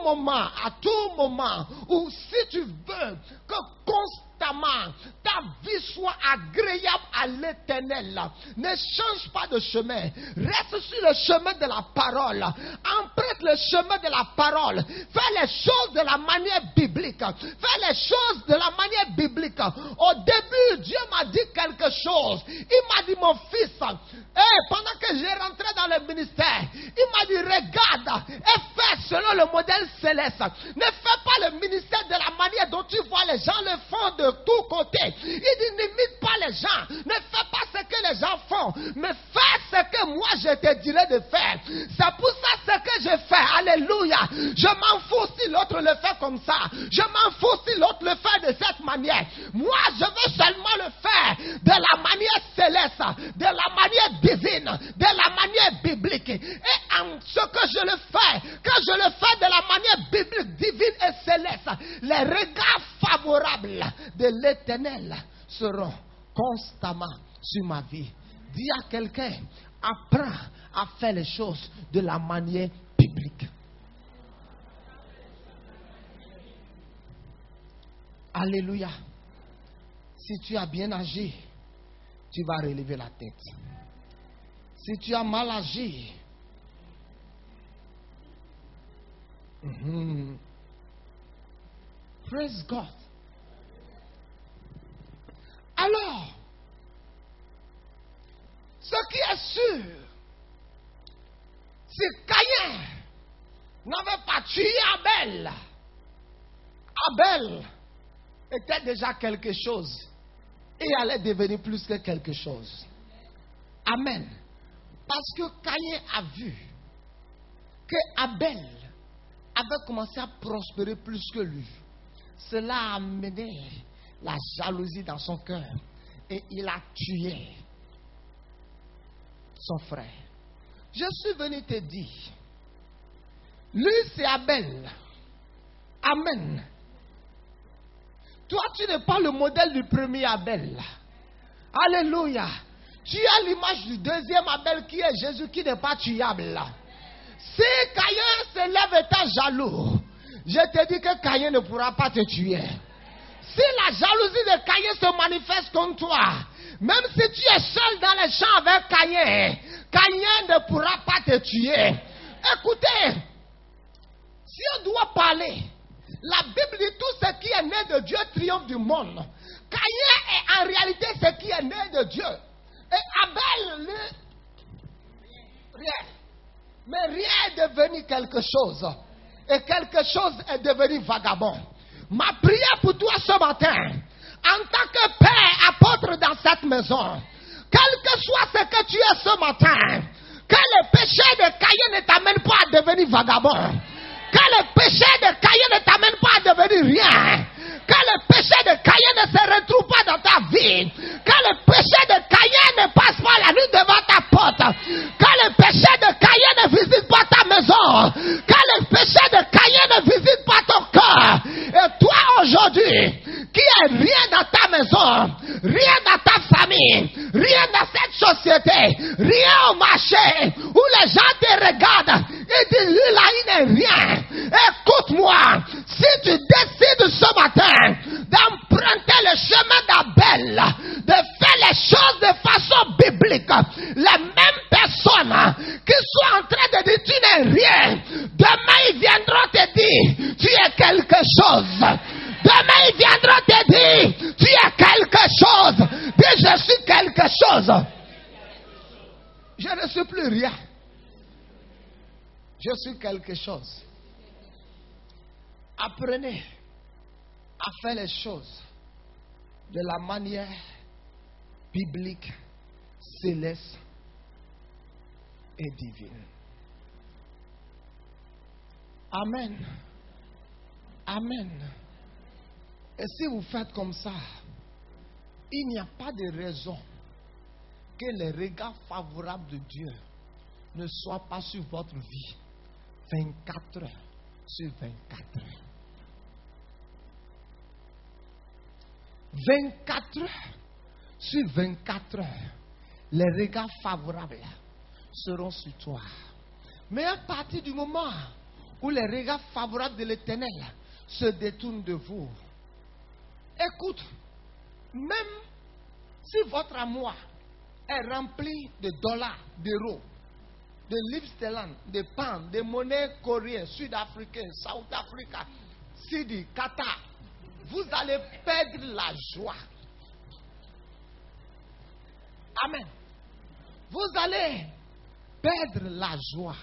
moment, ou si tu veux que constamment ta vie soit agréable à l'Éternel, ne change pas de chemin, reste sur le chemin de la parole, emprunte le chemin de la parole, fais les choses de la manière biblique, fais les choses de la manière biblique. Au début, Dieu m'a dit quelque chose, il m'a dit, mon fils, pendant que j'ai rentré dans le ministère, il m'a dit, regarde et fais selon le modèle céleste, ne fais pas le ministère de la manière dont tu vois les gens le font de tous côtés. Il dit, n'imite pas les gens, ne fais pas ce que les gens font, mais fais ce que moi je te dirai de faire. C'est pour ça ce que je fais, alléluia. Je m'en fous si l'autre le fait comme ça, je m'en fous si l'autre le fait de cette manière. Moi je veux seulement le faire de la manière céleste, de la manière divine, de la manière biblique. Et en ce que je le fais, quand je le fais de la manière biblique, divine et céleste, les regards favorables de l'Éternel seront constamment sur ma vie. Dis à quelqu'un, apprends à faire les choses de la manière biblique. Alléluia. Si tu as bien agi, tu vas relever la tête. Si tu as mal agi, praise God. Alors, ce qui est sûr, c'est Caïn n'avait pas tué Abel. Abel était déjà quelque chose et allait devenir plus que quelque chose. Amen. Parce que Caïn a vu que Abel avait commencé à prospérer plus que lui. Cela a amené la jalousie dans son cœur et il a tué son frère. Je suis venu te dire, lui c'est Abel. Amen. Toi tu n'es pas le modèle du premier Abel. Alléluia. Tu as l'image du deuxième Abel qui est Jésus, qui n'est pas tuable. Si Caïn se lève étant jaloux, je te dis que Caïn ne pourra pas te tuer. Si la jalousie de Caïn se manifeste contre toi, même si tu es seul dans les champs avec Caïn, Caïn ne pourra pas te tuer. Écoutez, si on doit parler, la Bible dit tout ce qui est né de Dieu triomphe du monde. Caïn est en réalité ce qui est né de Dieu. Et Abel, rien. Mais rien est devenu quelque chose. Et quelque chose est devenu vagabond. Ma prière pour toi ce matin, en tant que père apôtre dans cette maison, quel que soit ce que tu es ce matin, que le péché de Caïn ne t'amène pas à devenir vagabond. Que le péché de Caïn ne t'amène pas à devenir rien. Que le péché de Caïn ne se retrouve pas dans ta vie. Que le péché de Caïn ne passe pas la nuit devant ta porte. Que le péché de Caïn ne visite pas ta maison. Que le péché de Caïn ne visite pas ton cœur. Et toi aujourd'hui, qui est rien dans ta maison, rien dans ta famille, rien dans cette société, rien au marché, où les gens te regardent et disent, lui là il n'est rien. Écoute-moi, si tu décides ce matin d'emprunter le chemin d'Abel, de faire les choses de façon biblique, les mêmes personnes qui sont en train de dire tu n'es rien, demain ils viendront te dire tu es quelque chose. Demain ils viendront te dire tu es quelque chose. Dis je suis quelque chose. Je ne suis plus rien. Je suis quelque chose. Apprenez à faire les choses de la manière biblique, céleste et divine. Amen. Amen. Et si vous faites comme ça, il n'y a pas de raison que les regards favorables de Dieu ne soient pas sur votre vie 24 heures sur 24 heures. 24 heures sur 24 heures, les regards favorables seront sur toi. Mais à partir du moment où les regards favorables de l'Éternel se détournent de vous, écoute, même si votre amour est rempli de dollars, d'euros, de livres sterling, de pounds, de monnaies coréennes, sud-africaines, South Africa, Sidi, Qatar, vous allez perdre la joie. Amen. Vous allez perdre la joie.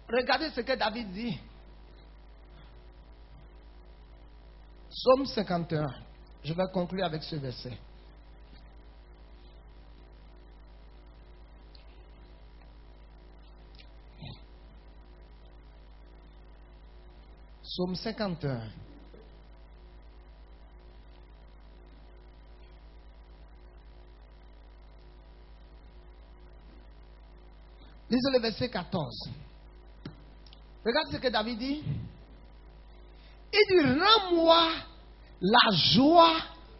Regardez ce que David dit. Psaume 51. Je vais conclure avec ce verset. Psaume 51. Lisez le verset 14. Regarde ce que David dit. Il dit, rends-moi la joie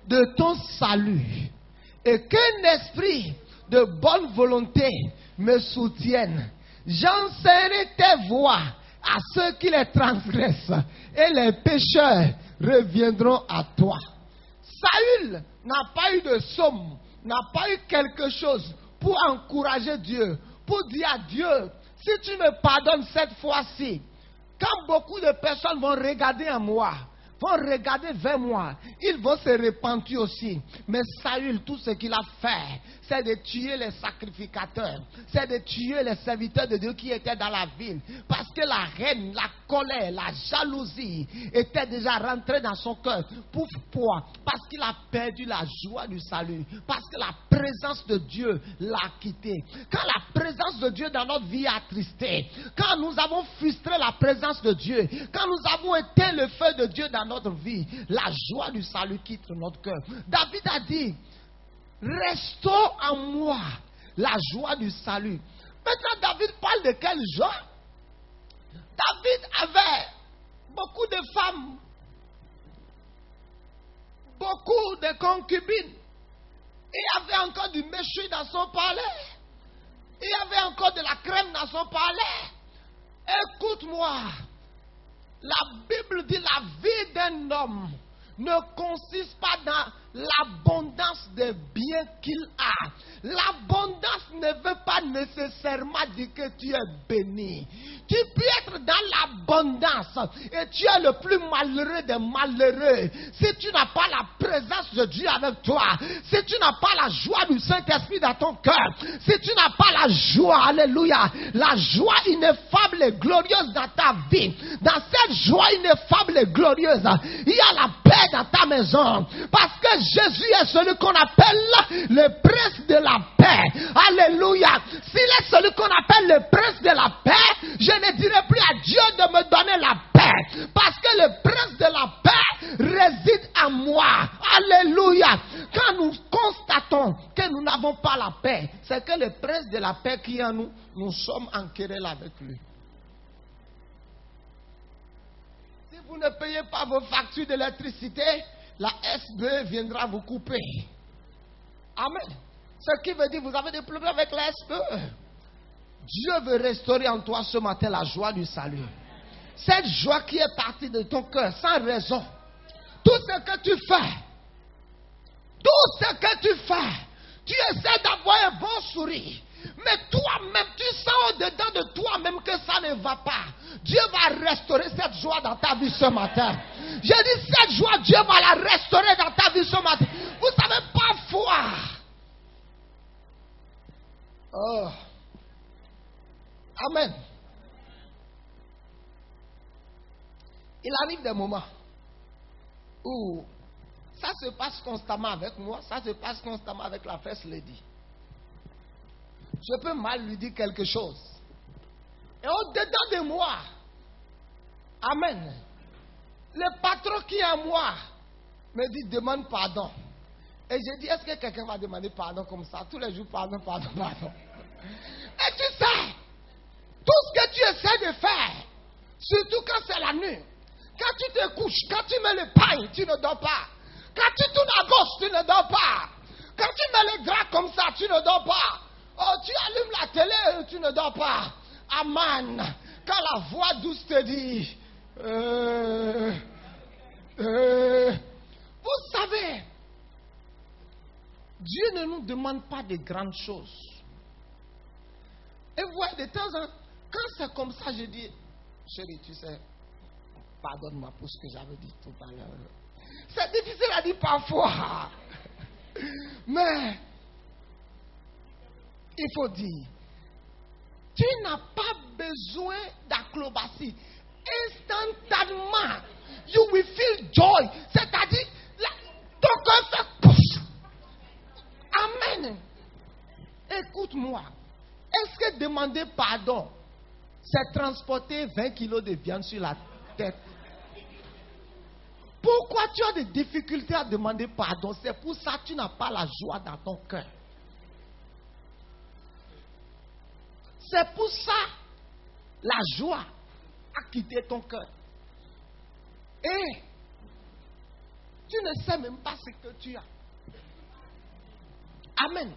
de ton salut et qu'un esprit de bonne volonté me soutienne. J'enseignerai tes voies à ceux qui les transgressent et les pécheurs reviendront à toi. Saül n'a pas eu de somme, n'a pas eu quelque chose pour encourager Dieu, pour dire à Dieu, si tu me pardonnes cette fois-ci, quand beaucoup de personnes vont regarder à moi, vont regarder vers moi, ils vont se repentir aussi. Mais Saül, tout ce qu'il a fait, c'est de tuer les sacrificateurs, c'est de tuer les serviteurs de Dieu qui étaient dans la ville. Parce que la haine, la colère, la jalousie étaient déjà rentrées dans son cœur. Pourquoi? Parce qu'il a perdu la joie du salut. Parce que la présence de Dieu l'a quitté. Quand la présence de Dieu dans notre vie a attristé, quand nous avons frustré la présence de Dieu, quand nous avons éteint le feu de Dieu dans notre vie, la joie du salut quitte notre cœur. David a dit, restaure en moi la joie du salut. Maintenant, David parle de quelle joie? David avait beaucoup de femmes, beaucoup de concubines. Il y avait encore du méchoui dans son palais. Il y avait encore de la crème dans son palais. Écoute-moi. La Bible dit la vie d'un homme ne consiste pas dans l'abondance des biens qu'il a. L'abondance ne veut pas nécessairement dire que tu es béni. Tu peux être dans l'abondance et tu es le plus malheureux des malheureux. Si tu n'as pas la présence de Dieu avec toi, si tu n'as pas la joie du Saint-Esprit dans ton cœur, si tu n'as pas la joie, alléluia, la joie ineffable et glorieuse dans ta vie, dans cette joie ineffable et glorieuse, il y a la paix dans ta maison. Parce que Jésus est celui qu'on appelle le prince de la paix. Alléluia. S'il est celui qu'on appelle le prince de la paix, je ne dirai plus à Dieu de me donner la paix. Parce que le prince de la paix réside en moi. Alléluia. Quand nous constatons que nous n'avons pas la paix, c'est que le prince de la paix qui est en nous, nous sommes en querelle avec lui. Si vous ne payez pas vos factures d'électricité, la SBE viendra vous couper. Amen. Ce qui veut dire que vous avez des problèmes avec la SBE. Dieu veut restaurer en toi ce matin la joie du salut. Cette joie qui est partie de ton cœur sans raison. Tout ce que tu fais, tu essaies d'avoir un bon sourire. Mais toi-même, tu sens au-dedans de toi-même que ça ne va pas. Dieu va restaurer cette joie dans ta vie ce matin. J'ai dit cette joie, Dieu va la restaurer dans ta vie ce matin. Vous savez, parfois. Oh. Amen. Il arrive des moments où ça se passe constamment avec moi, ça se passe constamment avec la First Lady. Je peux mal lui dire quelque chose. Et au-dedans de moi, amen, le patron qui est en moi me dit demande pardon. Et je dis est-ce que quelqu'un va demander pardon comme ça? Tous les jours, pardon. Et tu sais, tout ce que tu essaies de faire, surtout quand c'est la nuit, quand tu te couches, quand tu mets le pain, tu ne dors pas. Quand tu tournes à gauche, tu ne dors pas. Quand tu mets le drap comme ça, tu ne dors pas. Oh, tu allumes la télé, tu ne dors pas. Amen. Quand la voix douce te dit, vous savez, Dieu ne nous demande pas de grandes choses. Et vous voyez, de temps en temps, quand c'est comme ça, je dis, chérie, tu sais, pardonne-moi pour ce que j'avais dit tout à l'heure. C'est difficile à dire parfois. Mais il faut dire, tu n'as pas besoin d'acrobatie. Instantanément, you will feel joy. C'est-à-dire, ton cœur fait pousse. Amen. Écoute-moi. Est-ce que demander pardon, c'est transporter 20 kilos de viande sur la tête? Pourquoi tu as des difficultés à demander pardon? C'est pour ça que tu n'as pas la joie dans ton cœur. C'est pour ça la joie a quitté ton cœur. Et tu ne sais même pas ce que tu as. Amen.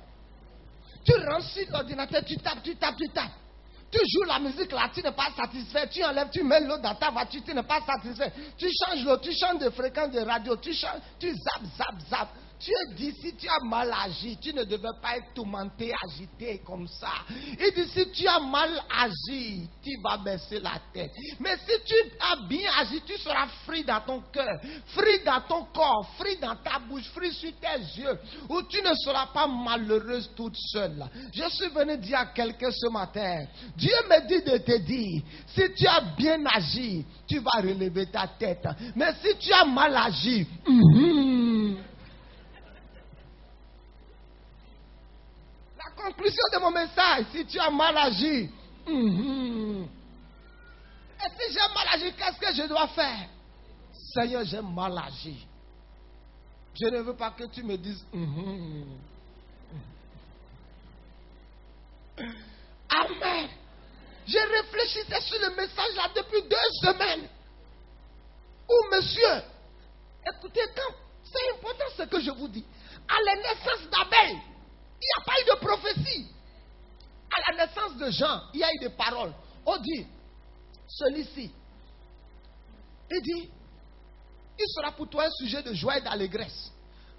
Tu rentres sur l'ordinateur, tu tapes. Tu Tu joues la musique là, tu n'es pas satisfait. Tu enlèves, tu mets l'eau dans ta voiture, tu n'es pas satisfait. Tu changes l'eau, tu changes de fréquence de radio, tu changes, tu zappes. Tu es dit, si tu as mal agi, tu ne devais pas être tourmenté, agité comme ça. Il dit, si tu as mal agi, tu vas baisser la tête. Mais si tu as bien agi, tu seras free dans ton cœur, free dans ton corps, free dans ta bouche, free sur tes yeux, où tu ne seras pas malheureuse toute seule. Je suis venu dire à quelqu'un ce matin, Dieu me dit de te dire, si tu as bien agi, tu vas relever ta tête. Mais si tu as mal agi, La conclusion de mon message, si tu as mal agi, et si j'ai mal agi, qu'est-ce que je dois faire? Seigneur, j'ai mal agi. Je ne veux pas que tu me dises Amen. Je réfléchissais sur le message là depuis 2 semaines. Oh monsieur, écoutez, c'est important ce que je vous dis. À la naissance d'Abel, il n'y a pas eu de prophétie. À la naissance de Jean, il y a eu des paroles. On dit, celui-ci, il dit, il sera pour toi un sujet de joie et d'allégresse.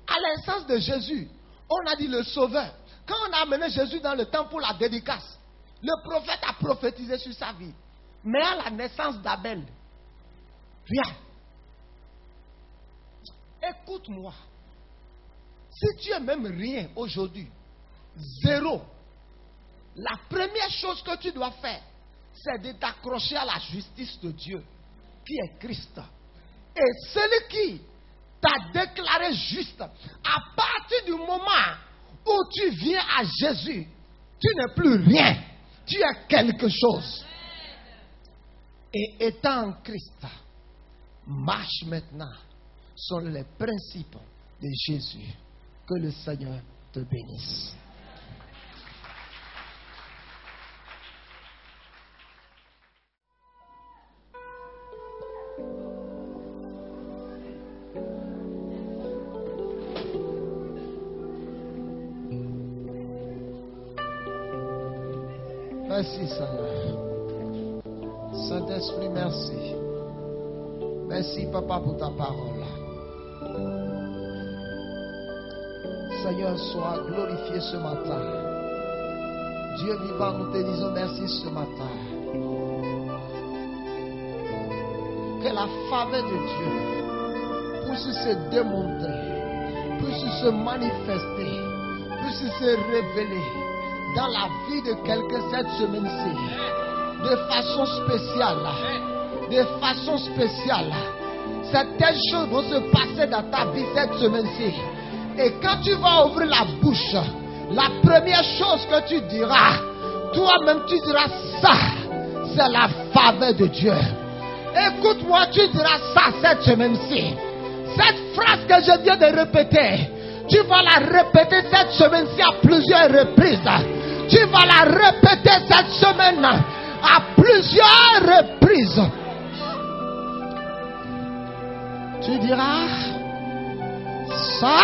À la naissance de Jésus, on a dit le sauveur. Quand on a amené Jésus dans le temple pour la dédicace, le prophète a prophétisé sur sa vie. Mais à la naissance d'Abel, rien. Écoute-moi. Si tu es même rien aujourd'hui, 0, la première chose que tu dois faire, c'est de t'accrocher à la justice de Dieu, qui est Christ. Et celui qui t'a déclaré juste, à partir du moment où tu viens à Jésus, tu n'es plus rien, tu es quelque chose. Et étant en Christ, marche maintenant sur les principes de Jésus. Que le Seigneur te bénisse. Merci Seigneur. Saint-Esprit, merci. Merci Papa pour ta parole. Seigneur, sois glorifié ce matin. Dieu vivant, nous te disons merci ce matin. Que la faveur de Dieu puisse se démontrer, puisse se manifester, puisse se révéler dans la vie de quelqu'un cette semaine-ci. De façon spéciale. De façon spéciale. Certaines choses vont se passer dans ta vie cette semaine-ci. Et quand tu vas ouvrir la bouche, la première chose que tu diras, toi-même tu diras ça, c'est la faveur de Dieu. Écoute-moi, tu diras ça cette semaine-ci. Cette phrase que je viens de répéter, tu vas la répéter cette semaine-ci à plusieurs reprises. Tu vas la répéter cette semaine à plusieurs reprises. Tu diras ça,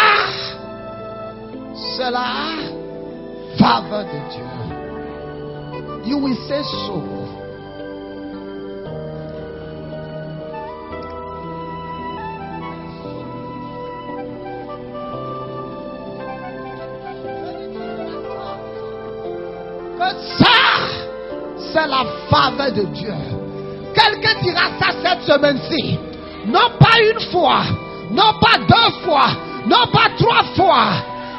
c'est la faveur de Dieu. You will say so. Ça, c'est la faveur de Dieu. Quelqu'un dira ça cette semaine-ci. Non pas une fois, non pas 2 fois, non pas 3 fois.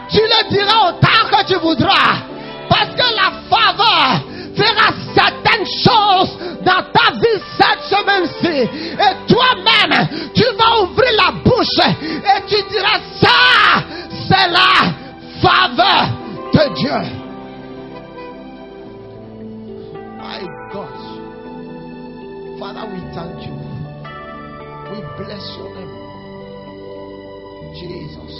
Tu le diras autant que tu voudras. Parce que la faveur fera certaines choses dans ta vie cette semaine-ci. Et toi-même, tu vas ouvrir la bouche et tu diras ça, c'est la faveur de Dieu. My God, Father, we thank you. We bless your name, Jesus.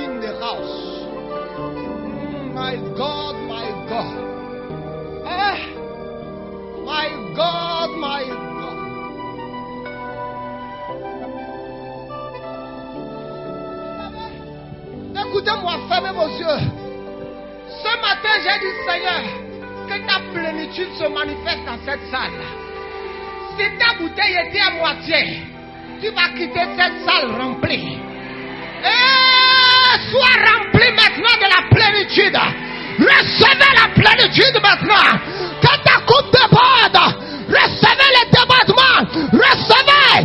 in the house. My God, my God. My God, my God. Écoutez-moi, fermez vos yeux. Ce matin, j'ai dit, Seigneur, que ta plénitude se manifeste dans cette salle. Si ta bouteille était à moitié, tu vas quitter cette salle remplie. Et sois rempli maintenant de la plénitude. Recevez la plénitude maintenant. Que ta coupe déborde. Recevez les débordements. Recevez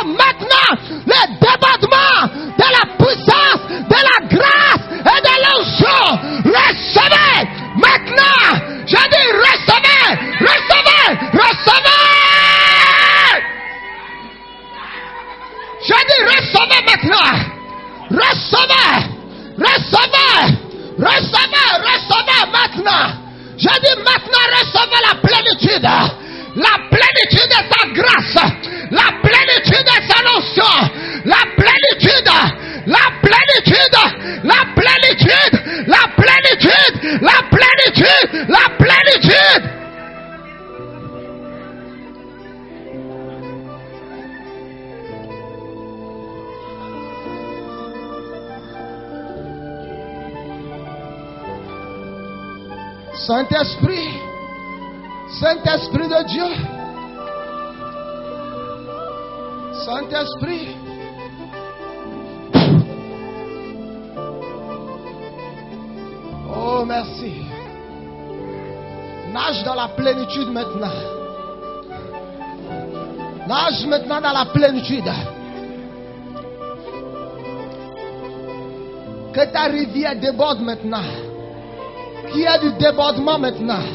maintenant les débordements de la puissance, de la grâce et de l'onction. Recevez maintenant. Je dis recevez. Je dis recevez maintenant. Recevez maintenant. Je dis maintenant recevez la plénitude. La plénitude de sa grâce. La plénitude de sa notion. La plénitude. Saint-Esprit de Dieu. Saint-Esprit. Oh, merci. Nage dans la plénitude maintenant. Nage maintenant dans la plénitude. Que ta rivière déborde maintenant. Qu'il y ait du débordement maintenant.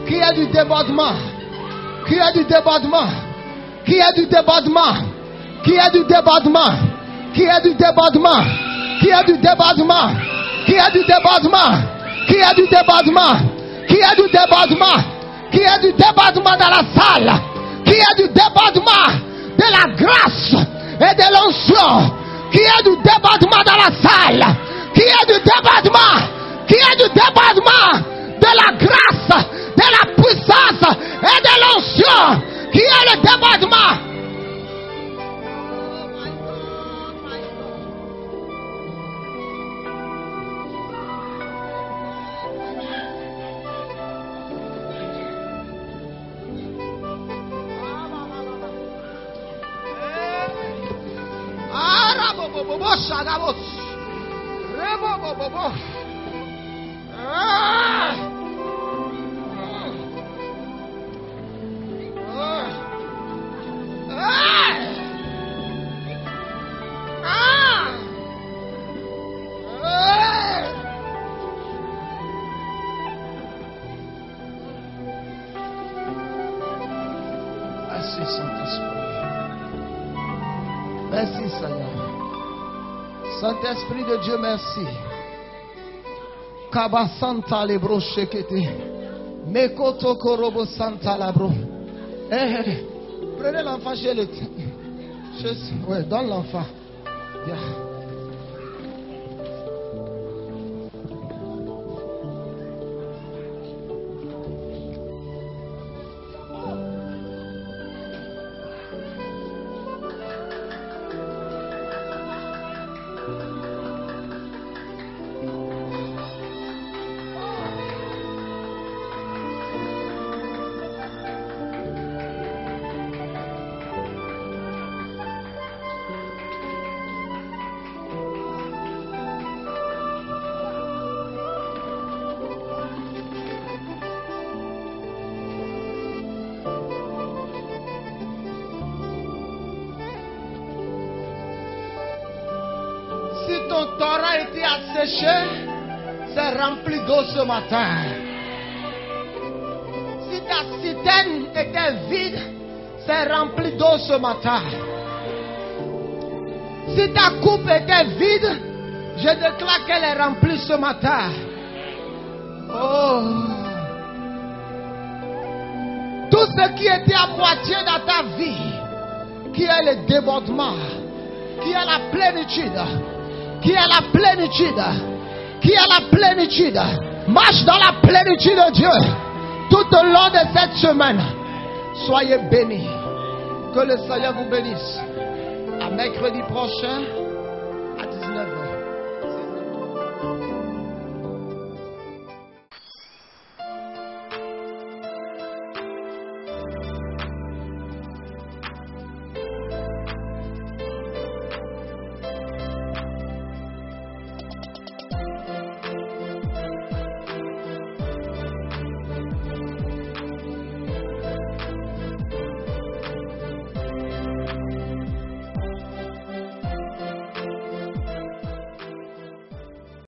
Qu'il y ait du débordement. Qu'il y ait du débordement. Qu'il y ait du débordement. Qu'il y ait du débordement. Qu'il y ait du débordement. Qu'il y ait du débordement. Qu'il y ait du débordement. Qu'il y ait du débordement. Qu'il y ait du débordement. Qu'il y ait du débordement dans la salle. Qu'il y ait du débordement de la grâce et de l'onction. Qu'il y ait du débordement dans la salle. Qu'il y ait du débordement. Qu'il y ait du débordement de la grâce, de la puissance et de l'onction. Qu'il y ait le débordement. Merci Seigneur. Saint-Esprit de Dieu, merci. Kaba Santa Lebro Shekete. Mekoto Korobo Santa Labro. Prenez l'enfant chez le. Ouais, donne l'enfant. Yeah. Ton torrent était asséché, c'est rempli d'eau ce matin. Si ta citerne était vide, c'est rempli d'eau ce matin. Si ta coupe était vide, je déclare qu'elle est remplie ce matin. Oh. Tout ce qui était à moitié dans ta vie, qui est le débordement, qui est la plénitude, qui a la plénitude, marche dans la plénitude de Dieu tout au long de cette semaine. Soyez bénis. Que le Seigneur vous bénisse. À mercredi prochain.